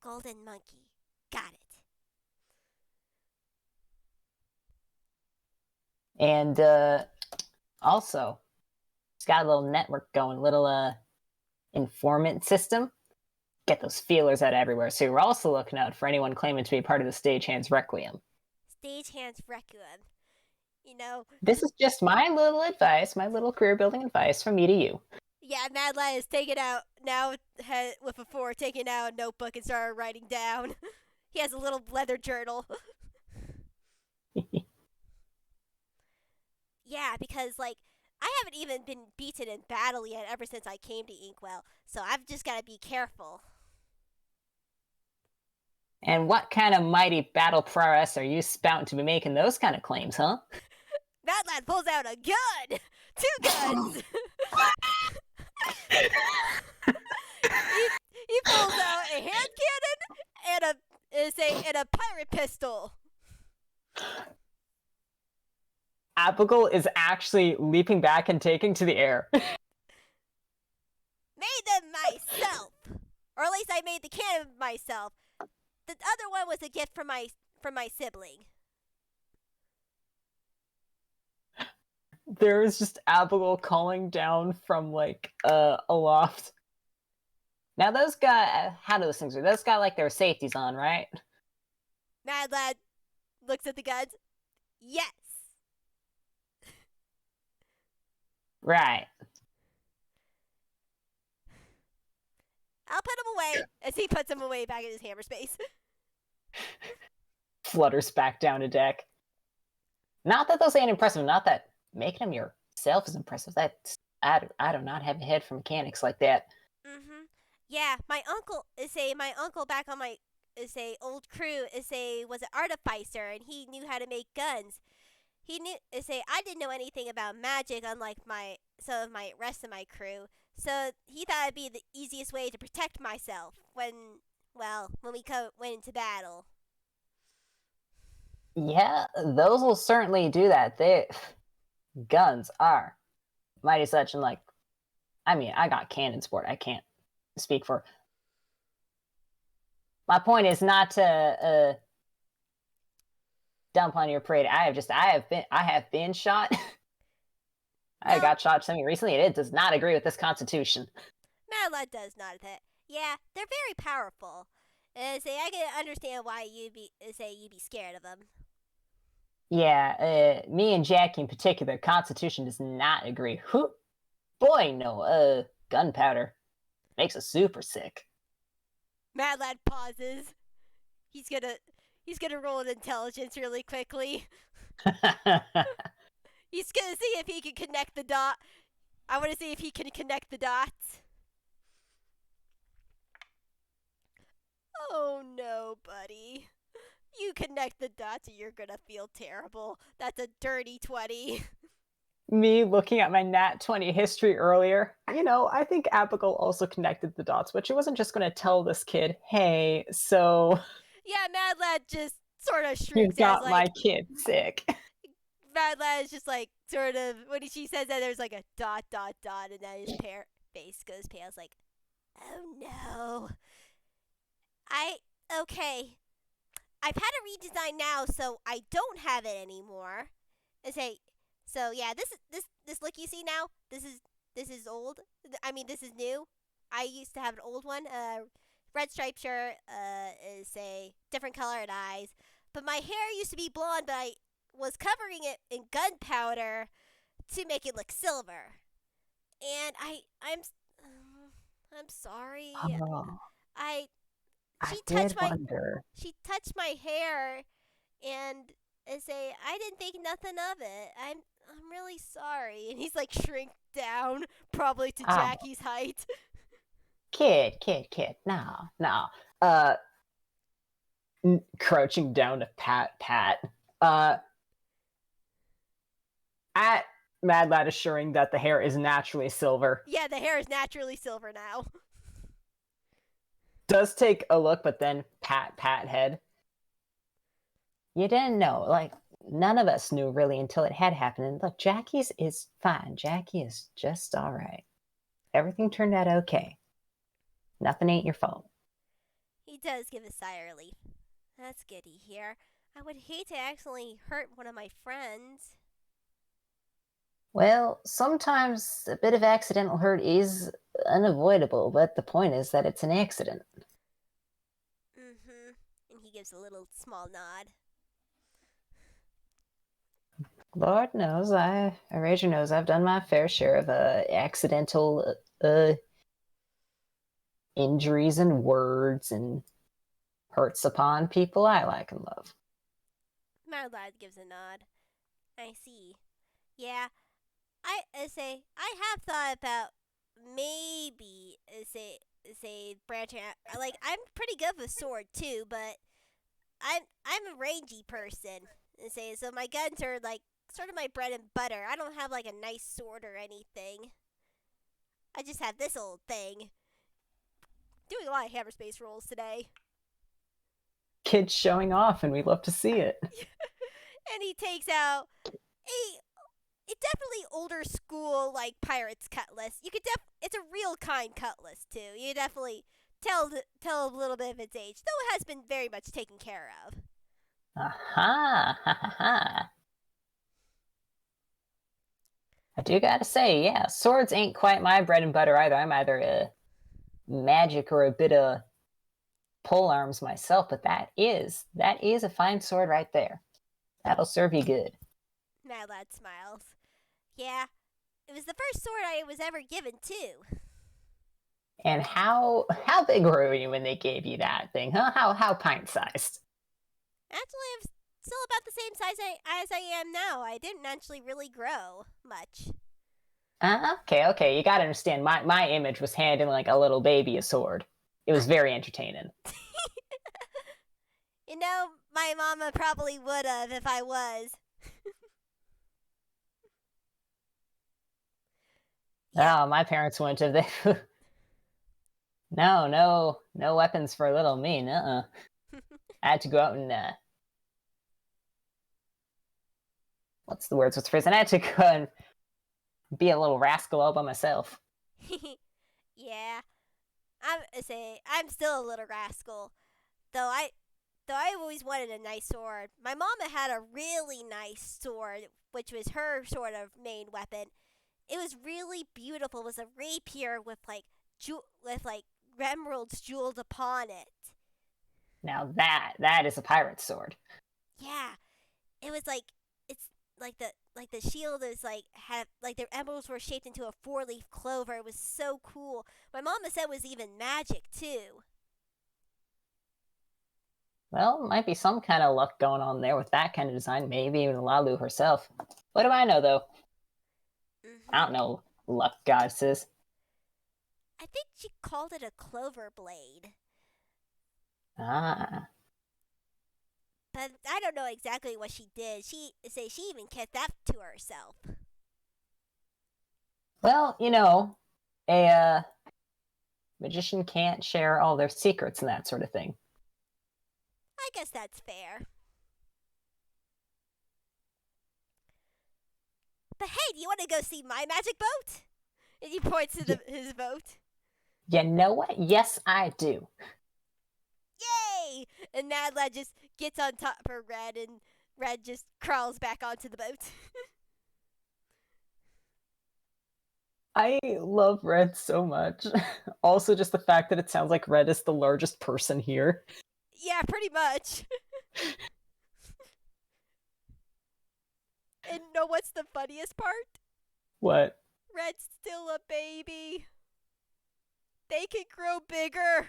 Speaker 1: Golden monkey. Got it.
Speaker 2: And also, she's got a little network going, a little informant system. Get those feelers out everywhere. So you're also looking out for anyone claiming to be part of the Stagehand's Requiem.
Speaker 1: Stagehand's Requiem. You know,
Speaker 2: This is just my little advice, my little career building advice from me to you.
Speaker 1: yeah, Mad Lad is taking out now with a four, taking out a notebook and started writing down. He has a little leather journal. Yeah, because I haven't even been beaten in battle yet ever since I came to Inkwell, so I've just got to be careful.
Speaker 2: And what kind of mighty battle prowess are you spouting to be making those kind of claims, huh?
Speaker 1: Mad Lad pulls out a gun, two guns. he pulls out a hand cannon and a pirate pistol.
Speaker 2: Abbigull is actually leaping back and taking to the air.
Speaker 1: Made them myself, or at least I made the cannon myself. The other one was a gift from my sibling.
Speaker 2: There is just Abigail calling down from like aloft. Now those got how do those things work? Those got like their safeties on, right?
Speaker 1: Mad Lad looks at the guns. Yes.
Speaker 2: Right.
Speaker 1: I'll put him away as he puts him away back in his hammer space.
Speaker 2: Flutters back down to deck. Not that those ain't impressive, not that making them your itself is impressive. I do not have a head for mechanics like that.
Speaker 1: Mhm. Yeah, my uncle back on my is a old crew is a was an artificer and he knew how to make guns. He knew say I didn't know anything about magic unlike my some of my rest of my crew. So he thought it'd be the easiest way to protect myself when we went into battle.
Speaker 2: Yeah, those will certainly do that. They guns are mighty such and like I mean, I got cannon sport. I can't speak for. My point is not to dump on your parade. I have been shot. I
Speaker 1: No,
Speaker 2: got shot semi recently, and it does not agree with this constitution.
Speaker 1: Madeline does not that. Yeah, they're very powerful. Say I can understand why you'd be scared of them.
Speaker 2: Yeah, me and Jackie in particular, constitution does not agree. Who boy no, gunpowder makes us super sick.
Speaker 1: Madeline pauses. He's gonna he's gonna roll an intelligence really quickly. He's gonna see if he can connect the dot. I want to see if he can connect the dots. Oh no, buddy. You connect the dots and you're gonna feel terrible. That's a dirty 20.
Speaker 2: Me looking at my Nat 20 history earlier, I think Abigail also connected the dots, but she wasn't just going to tell this kid, hey, so
Speaker 1: Yeah, Mad Lad just sort of
Speaker 2: you
Speaker 1: shrinks as
Speaker 2: got my
Speaker 1: like
Speaker 2: kid sick.
Speaker 1: Mad Lad is just like sort of when she says that there's like a dot dot dot and then his face goes pale. It's like, oh no. I okay. I've had a redesign now, so I don't have it anymore. I say, so yeah, this look you see now. This is old. I mean, this is new. I used to have an old one. Red striped shirt. Is a different color and eyes. But my hair used to be blonde, but I was covering it in gunpowder to make it look silver. And I'm sorry.
Speaker 2: Oh,
Speaker 1: I
Speaker 2: I
Speaker 1: she touched
Speaker 2: did
Speaker 1: my
Speaker 2: wonder.
Speaker 1: she touched my hair and say I didn't think nothing of it. I'm really sorry. And he's like shrink down probably to
Speaker 2: Ah,
Speaker 1: Jackie's height.
Speaker 2: kid. No, no. Crouching down to pat. Uh, at Mad Lad assuring that the hair is naturally silver.
Speaker 1: Yeah, the hair is naturally silver now.
Speaker 2: Does take a look, but then pat head. You didn't know, like none of us knew really until it had happened. And look, Jackie's is fine. Jackie is just all right. Everything turned out okay. Nothing ain't your fault.
Speaker 1: He does give a sigh of relief. That's good to hear. I would hate to accidentally hurt one of my friends.
Speaker 2: Well, sometimes a bit of accidental hurt is unavoidable, but the point is that it's an accident.
Speaker 1: Mm-hmm. And he gives a little small nod.
Speaker 2: Lord knows, I raise your nose. I've done my fair share of accidental injuries and words and hurts upon people I like and love.
Speaker 1: My lad gives a nod. I see. Yeah, I say I have thought about maybe say branching out. Like I'm pretty good with sword too, but I'm a rangy person. Say so my guns are like sort of my bread and butter. I don't have like a nice sword or anything. I just have this old thing. Doing a lot of hammer space rolls today.
Speaker 2: Kids showing off, and we love to see it.
Speaker 1: And he takes out a it's definitely older school like pirate's cutlass. It's a real kind cutlass too. You definitely tell a little bit of its age, though it has been very much taken care of.
Speaker 2: Aha, ha ha ha. I do gotta say, yeah, swords ain't quite my bread and butter either. I'm either a magic or a bit of pole arms myself, but that is a fine sword right there. That'll serve you good.
Speaker 1: Mad Lad smiles. Yeah, it was the first sword I was ever given too.
Speaker 2: And how big were you when they gave you that thing? Huh? How pint sized?
Speaker 1: Actually, I'm still about the same size as I am now. I didn't actually really grow much.
Speaker 2: Okay. You gotta understand. My image was handing like a little baby a sword. It was very entertaining.
Speaker 1: You know, my mama probably would have if I was. Yeah.
Speaker 2: Oh, my parents wouldn't have. They, no weapons for little me. Nuh-uh. I had to go out and what's the words? What's the phrase? And I had to go and be a little rascal all by myself.
Speaker 1: Yeah. I'm still a little rascal. Though I always wanted a nice sword. My mama had a really nice sword, which was her sort of main weapon. It was really beautiful. It was a rapier with like emeralds jeweled upon it.
Speaker 2: Now that is a pirate's sword.
Speaker 1: Yeah, it was like it's like the shield is like had like the emeralds were shaped into a four-leaf clover. It was so cool. My mama said it was even magic too.
Speaker 2: Well, might be some kind of luck going on there with that kind of design. Maybe even Lalu herself. What do I know though? I
Speaker 1: Mhm.
Speaker 2: don't know luck goddesses.
Speaker 1: I think she called it a clover blade,
Speaker 2: Ah.
Speaker 1: but I don't know exactly what she did. She even kept that to herself.
Speaker 2: Well, a magician can't share all their secrets and that sort of thing.
Speaker 1: I guess that's fair. But hey, do you want to go see my magic boat? And he points to
Speaker 2: Y-
Speaker 1: his boat.
Speaker 2: you know what? Yes, I do.
Speaker 1: Yay! And Mad Lad just gets on top of Red, and Red just crawls back onto the boat.
Speaker 2: I love Red so much. Also, just the fact that it sounds like Red is the largest person here.
Speaker 1: Yeah, pretty much. And know what's the funniest part?
Speaker 2: What?
Speaker 1: Red's still a baby. They can grow bigger.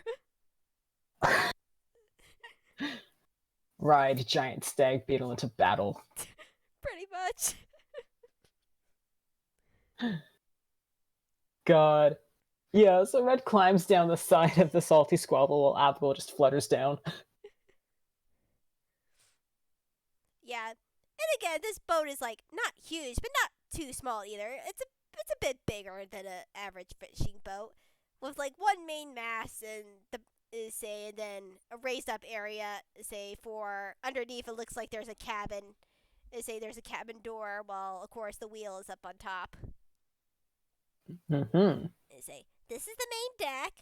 Speaker 2: Ride giant stag beetle into battle.
Speaker 1: Pretty much.
Speaker 2: God. Yeah, so Red climbs down the side of the salty squabble while Abbigull just flutters down.
Speaker 1: Yeah. And again, this boat is like not huge, but not too small either. It's a bit bigger than an average fishing boat, with like one main mast and and then a raised up area, say for underneath. It looks like there's a cabin. Say there's a cabin door, while of course the wheel is up on top.
Speaker 2: Mm-hmm.
Speaker 1: Say this is the main deck.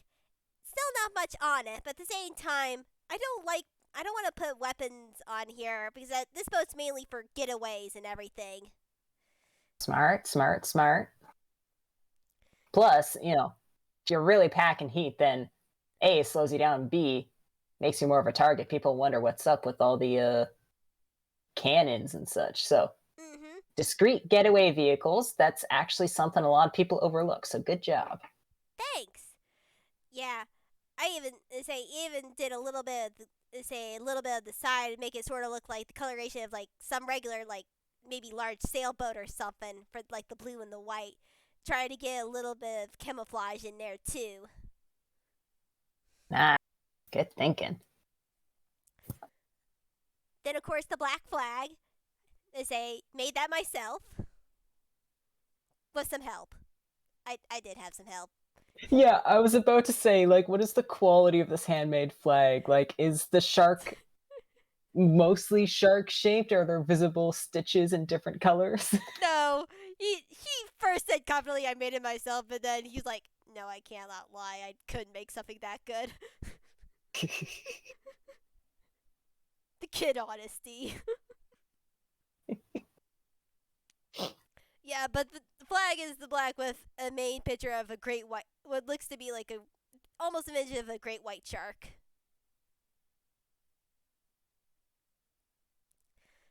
Speaker 1: Still not much on it, but at the same time, I don't want to put weapons on here because this boat's mainly for getaways and everything.
Speaker 2: Smart. Plus, if you're really packing heat, then A, slows you down, and B, makes you more of a target. People wonder what's up with all the cannons and such. So,
Speaker 1: Mhm.
Speaker 2: discreet getaway vehicles, that's actually something a lot of people overlook. So, good job.
Speaker 1: Thanks. Yeah, I even did a little bit of a little bit of the side and make it sort of look like the coloration of like some regular like maybe large sailboat or something for like the blue and the white. Try to get a little bit of camouflage in there too.
Speaker 2: Ah, good thinking.
Speaker 1: Then of course the black flag. Made that myself with some help. I did have some help.
Speaker 2: Yeah, I was about to say, like, what is the quality of this handmade flag? Like, is the shark mostly shark shaped? Are there visible stitches in different colors?
Speaker 1: No, he first said confidently I made it myself, but then he's like, no, I cannot lie. I couldn't make something that good. The kid honesty. Yeah, but the flag is the black with a main picture of a great white, what looks to be like a almost an image of a great white shark.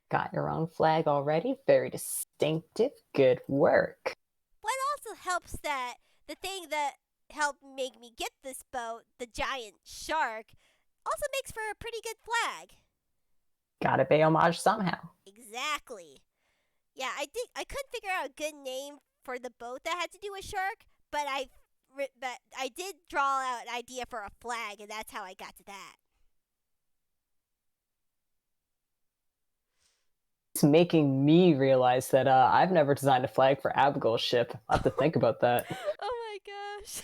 Speaker 2: Got your own flag already? Very distinctive. Good work.
Speaker 1: What also helps that the thing that helped make me get this boat, the giant shark, also makes for a pretty good flag.
Speaker 2: Gotta pay homage somehow.
Speaker 1: Exactly. Yeah, I couldn't figure out a good name for the boat that had to do with shark, but I did draw out an idea for a flag, and that's how I got to that.
Speaker 2: It's making me realize that I've never designed a flag for Abbigull's ship. I'll have to think about that.
Speaker 1: Oh my gosh.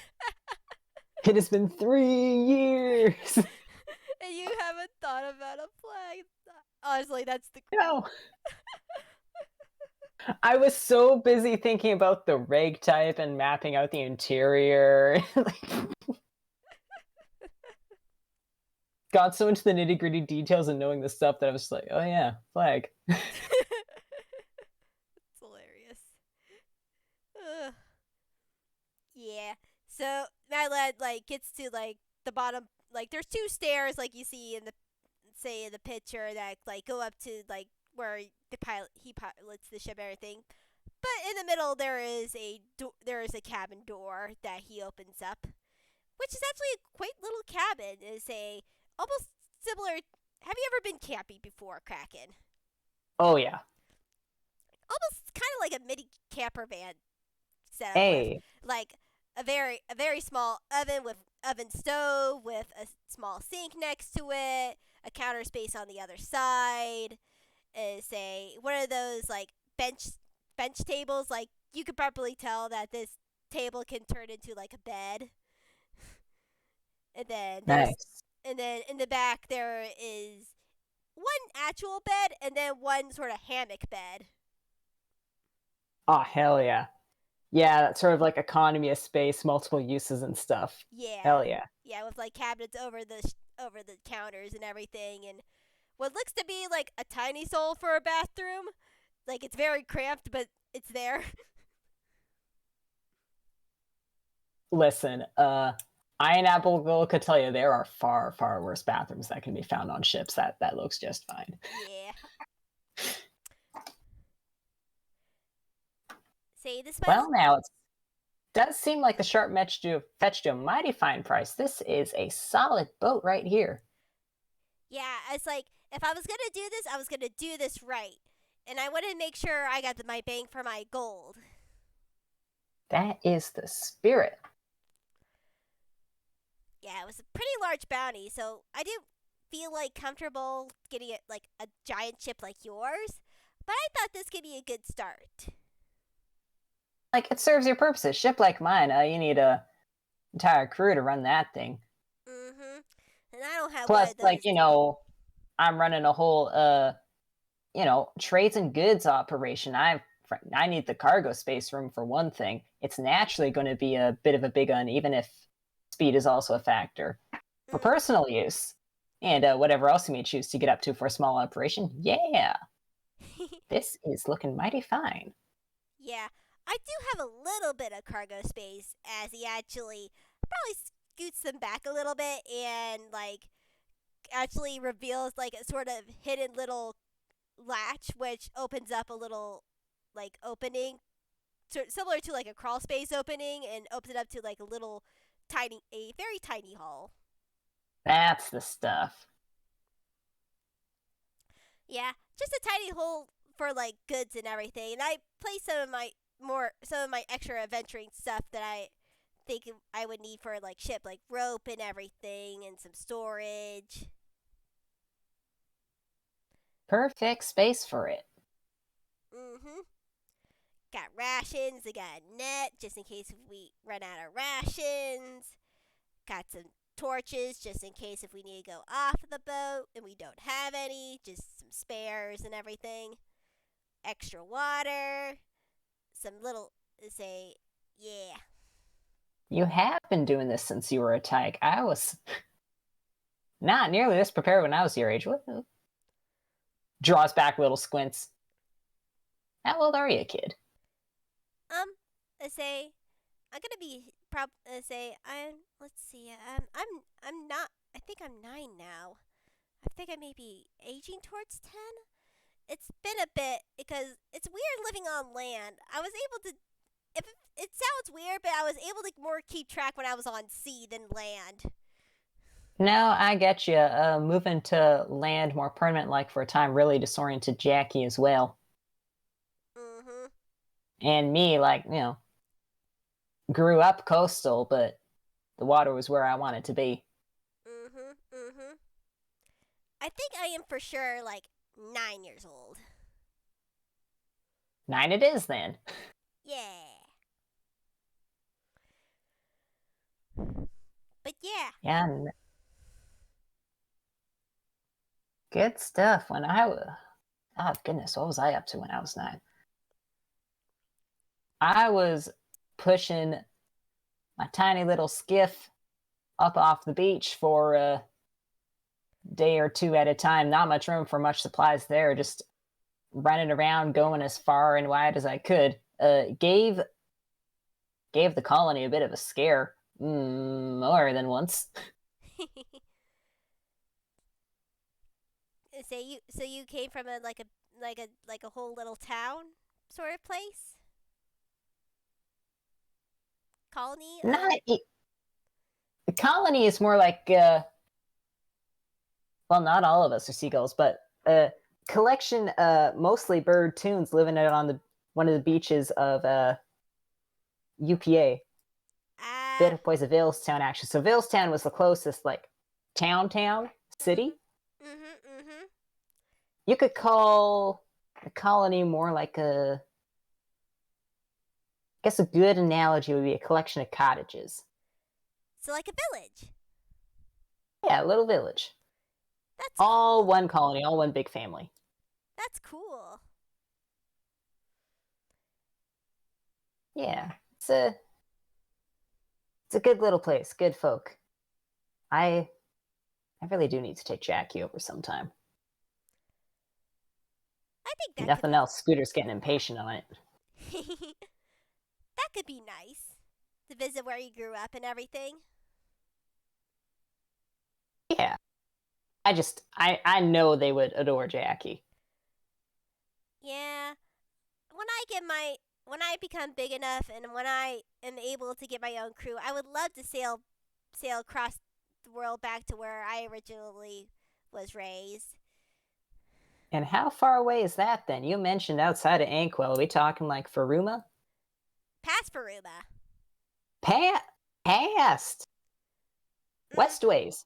Speaker 2: It has been 3 years.
Speaker 1: And you haven't thought about a flag. Honestly, that's the.
Speaker 2: No, I was so busy thinking about the rig type and mapping out the interior. Got so into the nitty gritty details and knowing the stuff that I was like, oh yeah, flag.
Speaker 1: It's hilarious. Ugh. Yeah. So Madeline like gets to like the bottom. Like there's two stairs like you see in the say in the picture that like go up to like where the pilot he pilots the ship and everything. But in the middle there is a cabin door that he opens up, which is actually a quaint little cabin. It's a almost similar. Have you ever been camping before, Kraken?
Speaker 2: Oh yeah.
Speaker 1: Almost kind of like a mini camper van setup with
Speaker 2: Hey,
Speaker 1: like a very small oven with oven stove with a small sink next to it, a counter space on the other side. Is a one of those like bench tables. Like you could probably tell that this table can turn into like a bed. And then there's
Speaker 2: nice.
Speaker 1: and then in the back there is one actual bed and then one sort of hammock bed.
Speaker 2: Oh hell yeah. Yeah, that's sort of like economy of space, multiple uses and stuff.
Speaker 1: Yeah,
Speaker 2: Hell yeah.
Speaker 1: yeah, with like cabinets over the counters and everything, and what looks to be like a tiny soul for a bathroom. Like it's very cramped, but it's there.
Speaker 2: Listen, I and Abigail could tell you there are far, far worse bathrooms that can be found on ships. That looks just fine.
Speaker 1: Yeah. Say this
Speaker 2: Well,
Speaker 1: Bible.
Speaker 2: now it does seem like the sharp fetched you a mighty fine price. This is a solid boat right here.
Speaker 1: Yeah, it's like if I was gonna do this, I was gonna do this right, and I wanted to make sure I got my bang for my gold.
Speaker 2: That is the spirit.
Speaker 1: Yeah, it was a pretty large bounty, so I didn't feel like comfortable getting it like a giant ship like yours, but I thought this could be a good start.
Speaker 2: Like it serves your purposes. Ship like mine, you need a entire crew to run that thing.
Speaker 1: Mm-hmm. And I don't have one
Speaker 2: Plus,
Speaker 1: of those.
Speaker 2: I'm running a whole trades and goods operation. I need the cargo space room for one thing. It's naturally going to be a bit of a big one, even if speed is also a factor for
Speaker 1: Mm.
Speaker 2: personal use and whatever else you may choose to get up to for a small operation. Yeah, this is looking mighty fine.
Speaker 1: Yeah, I do have a little bit of cargo space, as he actually probably scoots them back a little bit and like actually reveals like a sort of hidden little latch which opens up a little like opening similar to like a crawl space opening and opens it up to like a very tiny hall.
Speaker 2: That's the stuff.
Speaker 1: Yeah, just a tiny hole for like goods and everything. And I place some of my extra adventuring stuff that I think I would need for like ship, like rope and everything, and some storage.
Speaker 2: Perfect space for it.
Speaker 1: Mhm. Got rations. I got a net just in case if we run out of rations. Got some torches just in case if we need to go off the boat and we don't have any. Just some spares and everything. Extra water. Some little say, yeah.
Speaker 2: You have been doing this since you were a tyke. I was not nearly this prepared when I was your age. What? Draws back little squints. How old are you, kid?
Speaker 1: Um, I say I'm gonna be say I'm. Let's see. I'm not. I think I'm 9 now. I think I may be aging towards 10. It's been a bit because it's weird living on land. I was able to. If it sounds weird, but I was able to more keep track when I was on sea than land.
Speaker 2: No, I get you. Moving to land more permanent, like for a time, really disoriented Jackie as well.
Speaker 1: Mhm.
Speaker 2: And me, like, grew up coastal, but the water was where I wanted to be.
Speaker 1: Mhm. Mhm. I think I am for sure like 9 years old.
Speaker 2: 9 it is then.
Speaker 1: Yeah. But yeah.
Speaker 2: Yeah, good stuff. When I was, oh goodness, what was I up to when I was 9? I was pushing my tiny little skiff up off the beach for a day or two at a time. Not much room for much supplies there. Just running around, going as far and wide as I could. Gave the colony a bit of a scare, more than once.
Speaker 1: So you came from a like a whole little town sort of place? Colony of.
Speaker 2: Not the colony is more like well, not all of us are seagulls, but a collection, mostly bird tunes living out on the one of the beaches of UPA, bit
Speaker 1: Ah.
Speaker 2: of place of Valestown actually. So Valestown was the closest like town city.
Speaker 1: Mhm. Mhm. Mhm.
Speaker 2: You could call the colony more like I guess a good analogy would be a collection of cottages.
Speaker 1: So like a village.
Speaker 2: Yeah, a little village.
Speaker 1: That's
Speaker 2: All
Speaker 1: cool.
Speaker 2: one colony, all one big family.
Speaker 1: That's cool.
Speaker 2: Yeah, it's a good little place, good folk. I I really do need to take Jackie over sometime.
Speaker 1: I think that could
Speaker 2: Nothing
Speaker 1: be.
Speaker 2: else. Scooter's getting impatient on it.
Speaker 1: That could be nice to visit where you grew up and everything.
Speaker 2: Yeah, I know they would adore Jackie.
Speaker 1: Yeah. When I get my when I become big enough and when I am able to get my own crew, I would love to sail across the world back to where I originally was raised.
Speaker 2: And how far away is that then? You mentioned outside of Inkwell. Are we talking like Faruma?
Speaker 1: Past Faruma.
Speaker 2: Pa- Past
Speaker 1: Mhm.
Speaker 2: Westways.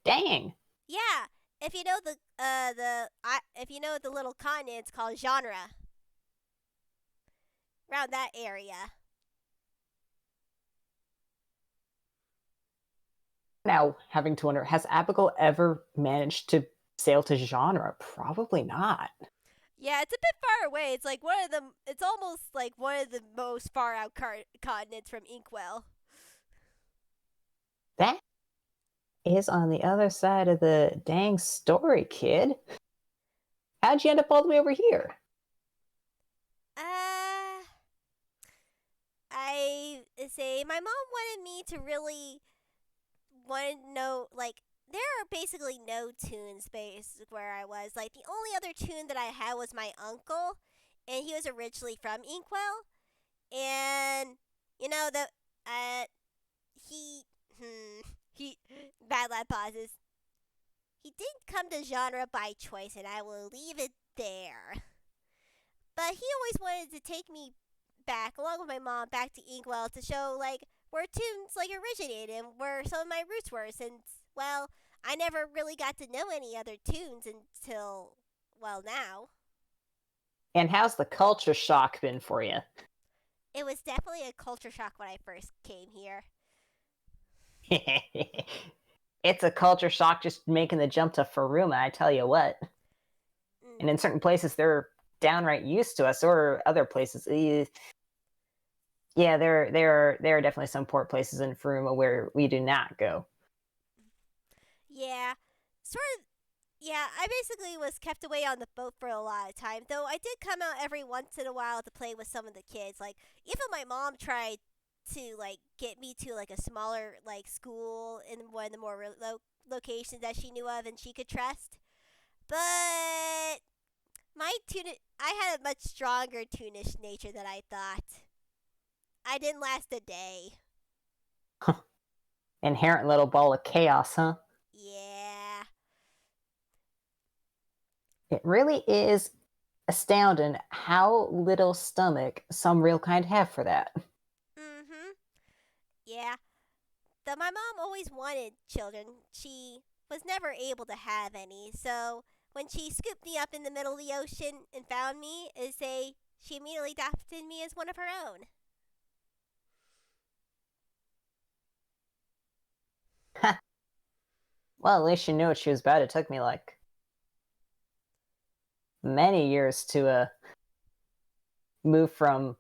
Speaker 2: Dang.
Speaker 1: Yeah. If you know if you know the little continent, it's called genre. Around that area.
Speaker 2: Now, having to wonder, has Abigail ever managed to sail to genre? Probably not.
Speaker 1: Yeah, it's a bit far away. It's like one of the. It's almost like one of the most far out continents from Inkwell.
Speaker 2: That is on the other side of the dang story, kid. How'd you end up all the way over here?
Speaker 1: Uh, I say my mom wanted me to really want to know like there are basically no tunes based where I was. Like the only other tune that I had was my uncle, and he was originally from Inkwell, and you know the uh he he bad lad pauses. He didn't come to genre by choice, and I will leave it there. But he always wanted to take me back, along with my mom, back to Inkwell to show like where tunes like originated and where some of my roots were. Since well, I never really got to know any other tunes until well now.
Speaker 2: And how's the culture shock been for you?
Speaker 1: It was definitely a culture shock when I first came here.
Speaker 2: It's a culture shock just making the jump to Faruma, I tell you what. And in
Speaker 1: Mm-hmm.
Speaker 2: certain places, they're downright used to us, or other places. Yeah, there are definitely some port places in Faruma where we do not go.
Speaker 1: Yeah, sort of. Yeah, I basically was kept away on the boat for a lot of time. Though I did come out every once in a while to play with some of the kids. Like even my mom tried to like get me to like a smaller like school in one of the more locations that she knew of and she could trust. But I had a much stronger tunish nature than I thought. I didn't last a day.
Speaker 2: Inherent little ball of chaos, huh?
Speaker 1: Yeah.
Speaker 2: It really is astounding how little stomach some real kind have for that.
Speaker 1: Mm-hmm. Yeah. Though my mom always wanted children, she was never able to have any. So when she scooped me up in the middle of the ocean and found me, she immediately adopted me as one of her own.
Speaker 2: Well, at least you knew what she was about. It took me like many years to move from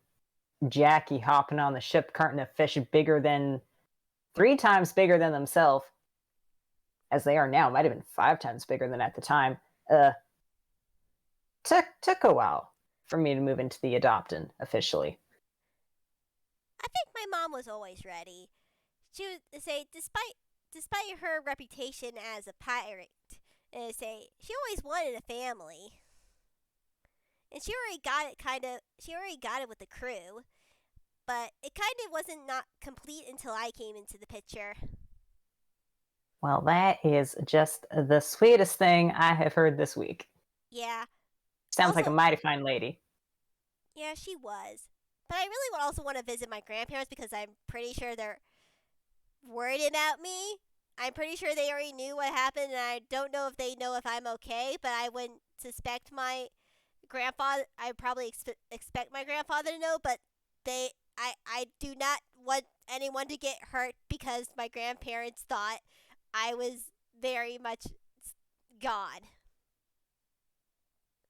Speaker 2: Jackie hopping on the ship carting a fish bigger than 3 times bigger than themselves, as they are now, might have been 5 times bigger than at the time. Uh, took a while for me to move into the adopting officially.
Speaker 1: I think my mom was always ready. She would say, despite her reputation as a pirate, she always wanted a family, and she already got it. She already got it with the crew, but it kind of wasn't not complete until I came into the picture.
Speaker 2: Well, that is just the sweetest thing I have heard this week.
Speaker 1: Yeah.
Speaker 2: Sounds like a
Speaker 1: Also,
Speaker 2: mighty fine lady.
Speaker 1: yeah, she was. But I really would also want to visit my grandparents because I'm pretty sure they're worried about me. I'm pretty sure they already knew what happened, and I don't know if they know if I'm okay. But I wouldn't suspect my grandfather. I probably expect my grandfather to know, but I do not want anyone to get hurt because my grandparents thought I was very much gone.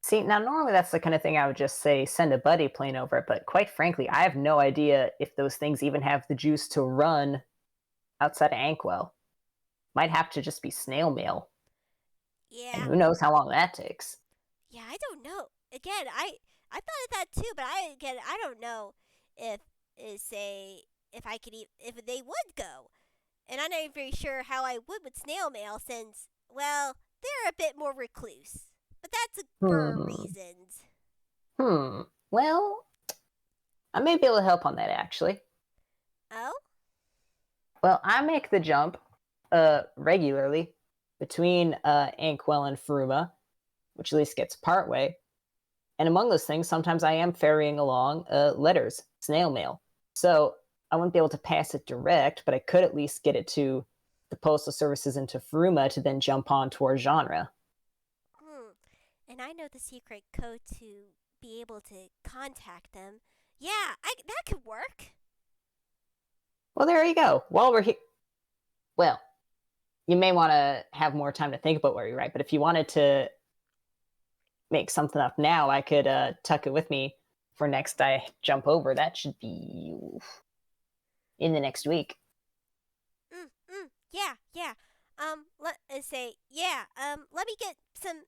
Speaker 2: See, now normally that's the kind of thing I would just say send a buddy plane over it, but quite frankly, I have no idea if those things even have the juice to run outside of Ankwell. Might have to just be snail mail, and
Speaker 1: Yeah,
Speaker 2: who knows how long that takes.
Speaker 1: yeah, I don't know. Again, I thought of that too, but I don't know if say if I could if they would go, and I'm not even very sure how I would with snail mail since they're a bit more recluse, but that's for
Speaker 2: Hmm.
Speaker 1: reasons.
Speaker 2: Hmm. Well, I may be able to help on that actually.
Speaker 1: Oh,
Speaker 2: Well, I make the jump regularly between Ankwell and Fruma, which at least gets part way. And among those things, sometimes I am ferrying along letters, snail mail. So I wouldn't be able to pass it direct, but I could at least get it to the postal services into Fruma to then jump on towards genre.
Speaker 1: hmm. And I know the secret code to be able to contact them. Yeah, that could work.
Speaker 2: Well, there you go. While we're here, well, you may want to have more time to think about where you're right, but if you wanted to make something up now, I could tuck it with me for next I jump over. That should be in the next week.
Speaker 1: Yeah, yeah. Let us say, yeah. Let me get some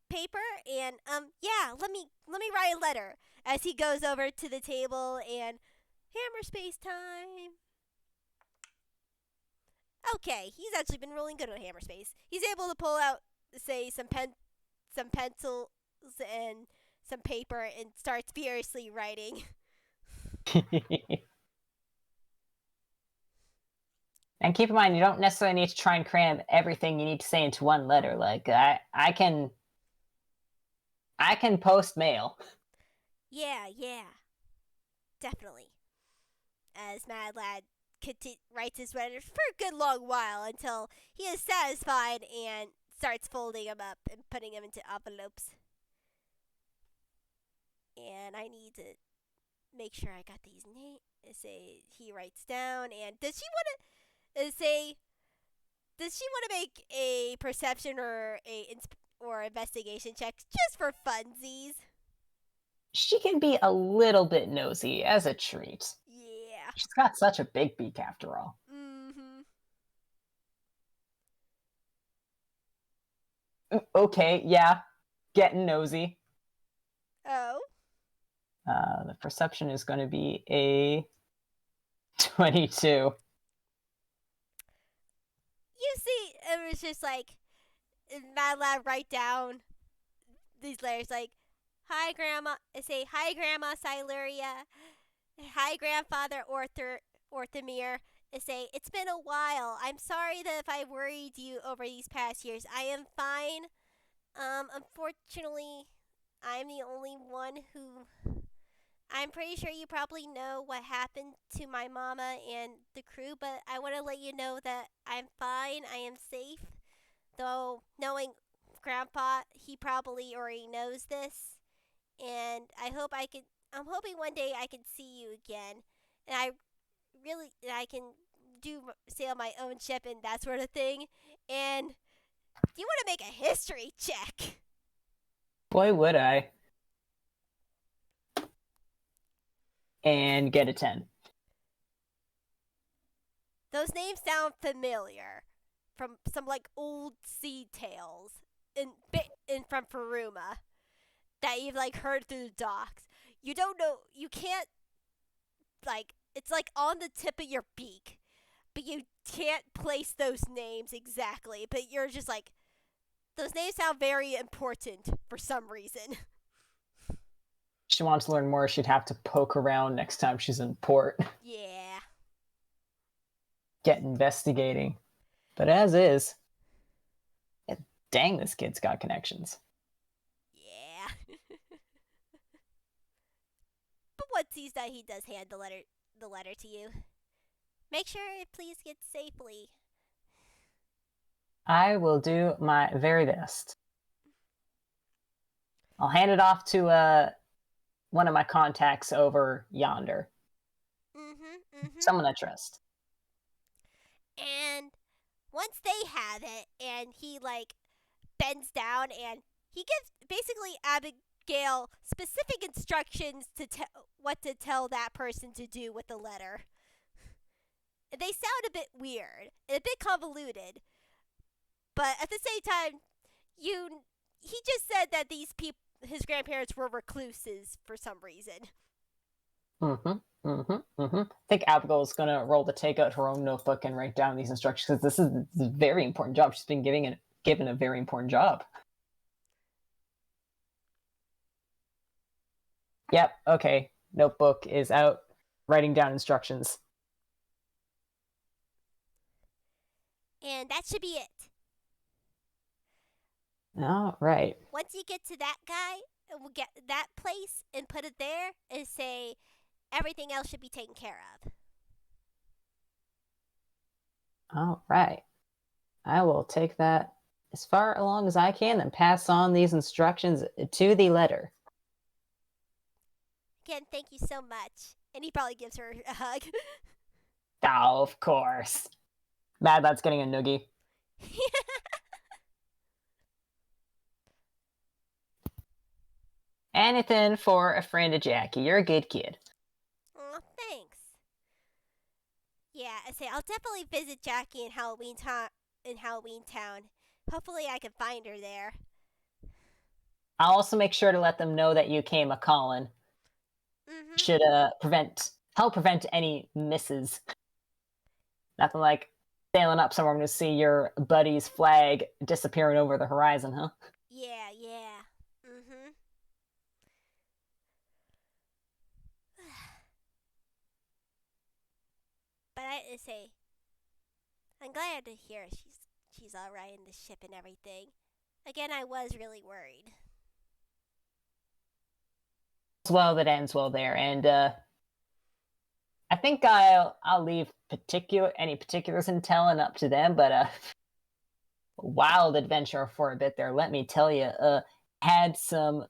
Speaker 1: paper and yeah. Let me write a letter as he goes over to the table and hammer space time. Okay, he's actually been really good on hammer space. He's able to pull out, say, some pencils and some paper and starts furiously writing.
Speaker 2: And keep in mind, you don't necessarily need to try and cram everything you need to say into one letter. Like I can post mail.
Speaker 1: Yeah, yeah, definitely. As Mad Lad writes his letters for a good long while until he is satisfied and starts folding them up and putting them into envelopes. And I need to make sure I got these names. Say he writes down. And does she want to say? Does she want to make a perception or or investigation check just for funsies?
Speaker 2: She can be a little bit nosy as a treat.
Speaker 1: Yeah.
Speaker 2: She's got such a big beak after all.
Speaker 1: Mm-hmm.
Speaker 2: Okay, yeah, getting nosy.
Speaker 1: Oh.
Speaker 2: The perception is going to be a 22.
Speaker 1: You see, it was just like Mad Lad write down these letters like, "Hi, Grandma." I say, "Hi, Grandma Siluria." "Hi, Grandfather Orthamir." I say, "It's been a while. I'm sorry that if I worried you over these past years. I am fine. Unfortunately, I'm the only one who. I'm pretty sure you probably know what happened to my mama and the crew, but I want to let you know that I'm fine. I am safe. Though, knowing Grandpa, he probably already knows this. And I'm hoping one day I can see you again. And I can sail my own ship and that sort of thing. And do you want to make a history check?
Speaker 2: Boy, would I. And get a 10.
Speaker 1: Those names sound familiar from some like old sea tales in from Faruma that you've like heard through the docks. You don't know. You can't like. It's like on the tip of your beak, but you can't place those names exactly. But you're just like those names sound very important for some reason.
Speaker 2: If she wants to learn more, she'd have to poke around next time she's in port.
Speaker 1: Yeah.
Speaker 2: Get investigating. But as is, dang, this kid's got connections.
Speaker 1: Yeah. But once he's done, he does hand the letter to you. Make sure it please gets safely.
Speaker 2: I will do my very best. I'll hand it off to one of my contacts over yonder.
Speaker 1: Mm-hmm.
Speaker 2: Someone I trust.
Speaker 1: And once they have it, and he like bends down and he gives basically Abigail specific instructions to what to tell that person to do with the letter. They sound a bit weird and a bit convoluted, but at the same time, he just said that his grandparents were recluses for some reason.
Speaker 2: I think Abbigull's gonna roll to take out her own notebook and write down these instructions because this is a very important job. She's been given a very important job. Yep. Okay. Notebook is out. Writing down instructions.
Speaker 1: And that should be it.
Speaker 2: All right.
Speaker 1: Once you get to that guy, we'll get that place and put it there and say everything else should be taken care of.
Speaker 2: All right. I will take that as far along as I can and pass on these instructions to the letter.
Speaker 1: Again, thank you so much. And he probably gives her a hug.
Speaker 2: Oh, of course. Mad Lad's getting a noogie. Anything for a friend of Jackie. You're a good kid.
Speaker 1: Oh, thanks. Yeah, I say I'll definitely visit Jackie in Halloween Town. Hopefully, I can find her there.
Speaker 2: I'll also make sure to let them know that you came a calling.
Speaker 1: Mm-hmm.
Speaker 2: Should help prevent any misses. Nothing like sailing up somewhere to see your buddy's flag disappearing over the horizon, huh?
Speaker 1: Yeah. Mm-hmm. But I say, I'm glad to hear she's all right in the ship and everything. Again, I was really worried.
Speaker 2: Well, that ends well there, and I think I'll leave any particulars in telling up to them, but wild adventure for a bit there. Let me tell you, had some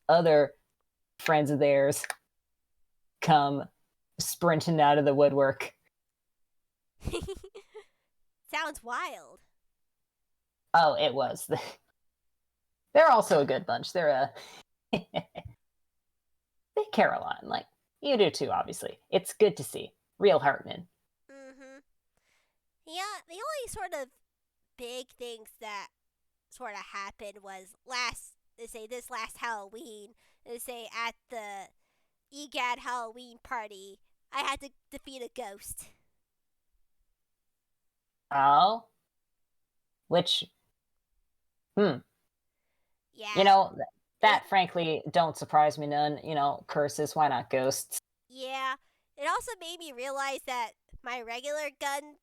Speaker 2: other friends of theirs come sprinting out of the woodwork.
Speaker 1: Sounds wild.
Speaker 2: Oh, it was. They're also a good bunch. They're they care a lot, like you do too. Obviously, it's good to see. Real heartening.
Speaker 1: Mm-hmm. Yeah, the only sort of big things that sort of happened was this last Halloween. They say at the EGAD Halloween party, I had to defeat a ghost.
Speaker 2: Oh, which,
Speaker 1: Yeah.
Speaker 2: you know, that frankly don't surprise me none. You know, curses. Why not ghosts?
Speaker 1: Yeah. It also made me realize that my regular gun,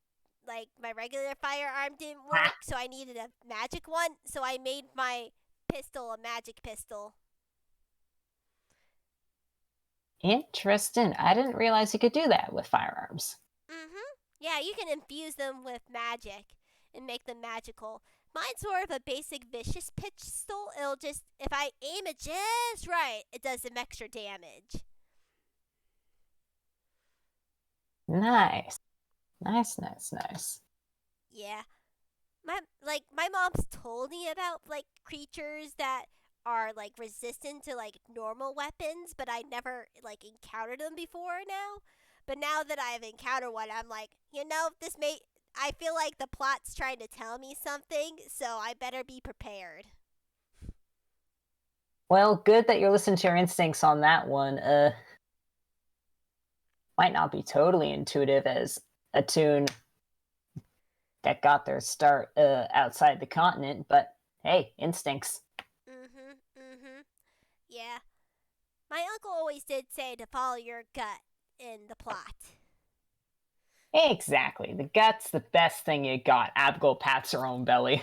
Speaker 1: like my regular firearm, didn't work, so I needed a magic one. So I made my pistol a magic pistol.
Speaker 2: Interesting. I didn't realize you could do that with firearms.
Speaker 1: Yeah, you can infuse them with magic and make them magical. Mine's more of a basic vicious pistol. It'll just, if I aim it just right, it does some extra damage.
Speaker 2: Nice. Nice, nice, nice.
Speaker 1: Yeah. My mom's told me about like creatures that are like resistant to like normal weapons, but I never like encountered them before now. But now that I've encountered one, I'm like, this may I feel like the plot's trying to tell me something, so I better be prepared.
Speaker 2: Well, good that you're listening to your instincts on that one. Might not be totally intuitive as a tune that got their start outside the continent, but hey, instincts.
Speaker 1: Mhm. Yeah. My uncle always did say to follow your gut in the plot.
Speaker 2: Exactly. The gut's the best thing you got. Abigail pats her own belly.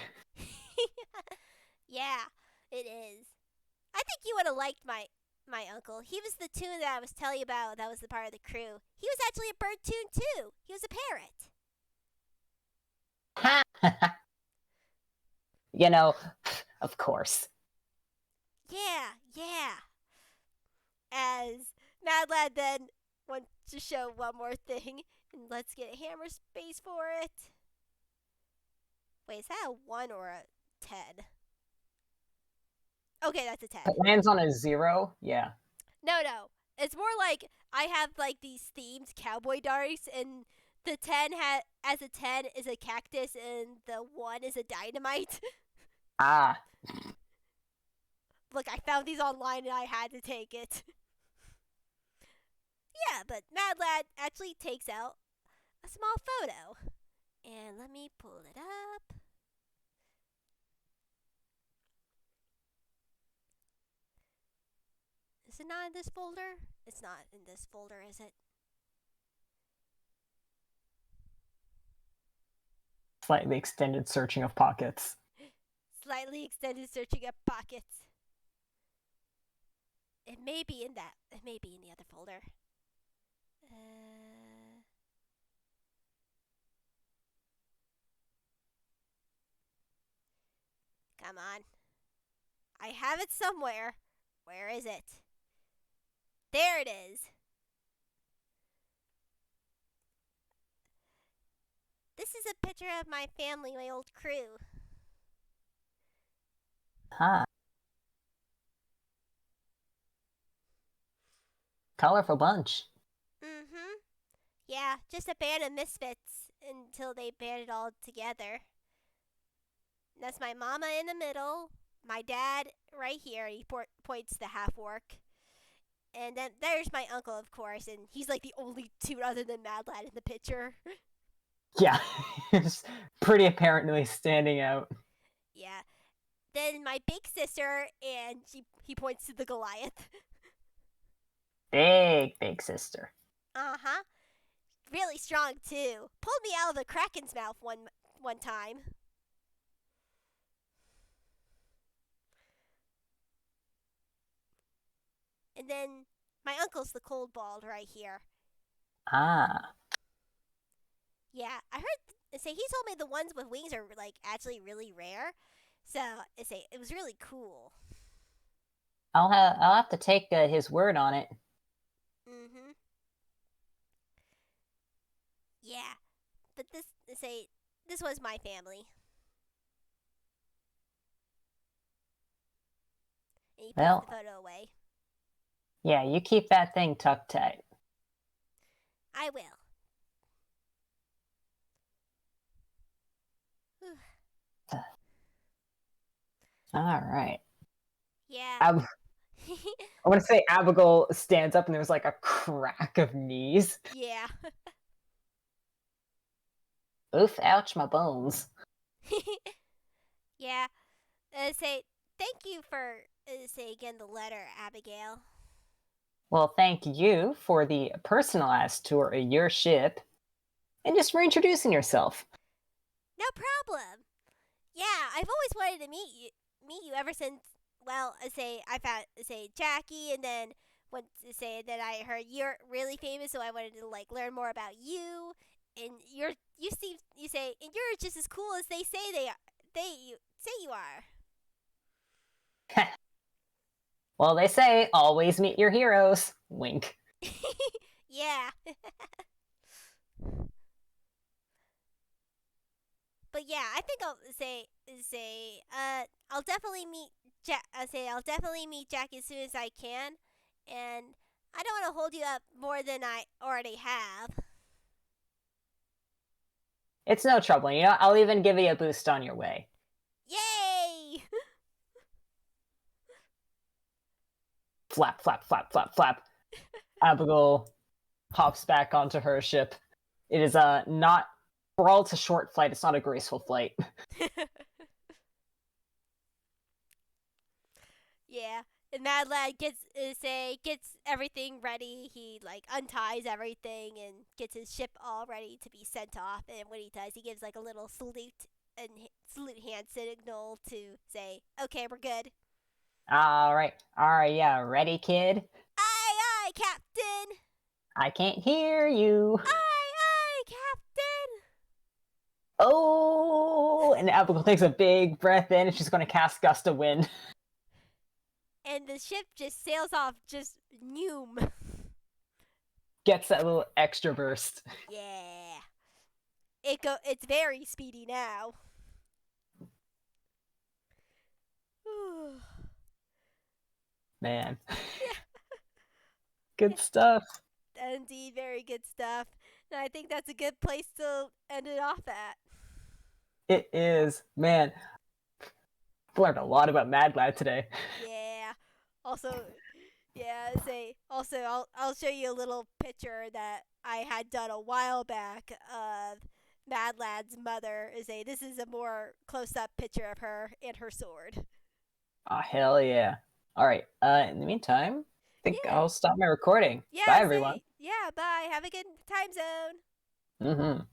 Speaker 1: Yeah, it is. I think you would have liked my uncle. He was the tune that I was telling you about. That was the part of the crew. He was actually a bird tune too. He was a parrot.
Speaker 2: You know, of course.
Speaker 1: Yeah. As Mad Lad then wants to show one more thing, and let's get hammer space for it. Wait, is that a 1 or a 10? Okay, that's a 10.
Speaker 2: It lands on a 0. Yeah.
Speaker 1: No. It's more like I have like these themed cowboy darts, and the 10 is a cactus, and the 1 is a dynamite.
Speaker 2: Ah.
Speaker 1: Look, I found these online, and I had to take it. Yeah, but Mad Lad actually takes out a small photo, and let me pull it up. Is it not in this folder? It's not in this folder, is it?
Speaker 2: Slightly extended searching of pockets.
Speaker 1: Slightly extended searching up pockets. It may be in that. It may be in the other folder. Come on. I have it somewhere. Where is it? There it is. This is a picture of my family, my old crew.
Speaker 2: Huh. Colorful bunch.
Speaker 1: Yeah, just a band of misfits until they band it all together. That's my mama in the middle, my dad right here. He points the half orc. And then there's my uncle, of course, and he's like the only two other than Mad Lad in the picture.
Speaker 2: Yeah. It's pretty apparently standing out.
Speaker 1: Yeah. Then my big sister, and he points to the Goliath.
Speaker 2: Big sister.
Speaker 1: Uh-huh. Really strong too. Pulled me out of the Kraken's mouth one time. And then my uncle's the cold bald right here.
Speaker 2: Ah.
Speaker 1: Yeah, I heard say he told me the ones with wings are like actually really rare. So it was really cool.
Speaker 2: I'll have to take his word on it.
Speaker 1: Yeah, but this was my family. And he puts
Speaker 2: Well,
Speaker 1: the photo away.
Speaker 2: yeah, you keep that thing tucked tight.
Speaker 1: I will.
Speaker 2: All right.
Speaker 1: Yeah.
Speaker 2: I want to say Abigail stands up and there's like a crack of knees.
Speaker 1: Yeah.
Speaker 2: Oof, ouch, my bones.
Speaker 1: Yeah. Say thank you for say again the letter, Abigail.
Speaker 2: Well, thank you for the personalized tour of your ship and just for introducing yourself.
Speaker 1: No problem. Yeah, I've always wanted to meet you ever since. Well, I found Jackie, and then want to say that I heard you're really famous, so I wanted to like learn more about you. And you say, and you're just as cool as they say they are. They say you are.
Speaker 2: Well, they say always meet your heroes. Wink.
Speaker 1: Yeah. But yeah, I think I'll say I'll definitely meet Jack. I'll definitely meet Jack as soon as I can, and I don't want to hold you up more than I already have.
Speaker 2: It's no trouble. You know, I'll even give you a boost on your way.
Speaker 1: Yay!
Speaker 2: Flap, flap, flap, flap, flap. Abigail hops back onto her ship. It is not for all it's a short flight. It's not a graceful flight.
Speaker 1: Yeah. And Mad Lad gets everything ready. He like unties everything and gets his ship all ready to be sent off. And when he does, he gives like a little salute and salute hand signal to say, "Okay, we're good."
Speaker 2: All right, yeah, ready, kid?
Speaker 1: Aye, aye, Captain.
Speaker 2: I can't hear you.
Speaker 1: Aye, aye, Captain.
Speaker 2: Oh, and Abigail takes a big breath in, and she's going to cast Gust of Wind.
Speaker 1: And the ship just sails off, just noom.
Speaker 2: Gets that little extra burst.
Speaker 1: Yeah. It's very speedy now.
Speaker 2: Man,
Speaker 1: Yeah,
Speaker 2: good stuff.
Speaker 1: indeed, very good stuff. And I think that's a good place to end it off at.
Speaker 2: It is. Man, I've learned a lot about Mad Lad today.
Speaker 1: Yeah. Also, yeah. I'll show you a little picture that I had done a while back of Mad Lad's mother. This is a more close up picture of her and her sword.
Speaker 2: Oh, hell yeah. All right, in the meantime, I think
Speaker 1: Yeah.
Speaker 2: I'll stop my recording.
Speaker 1: Yeah.
Speaker 2: Bye, everyone.
Speaker 1: Yeah. Bye. Have a good time zone.
Speaker 2: Mm-hmm.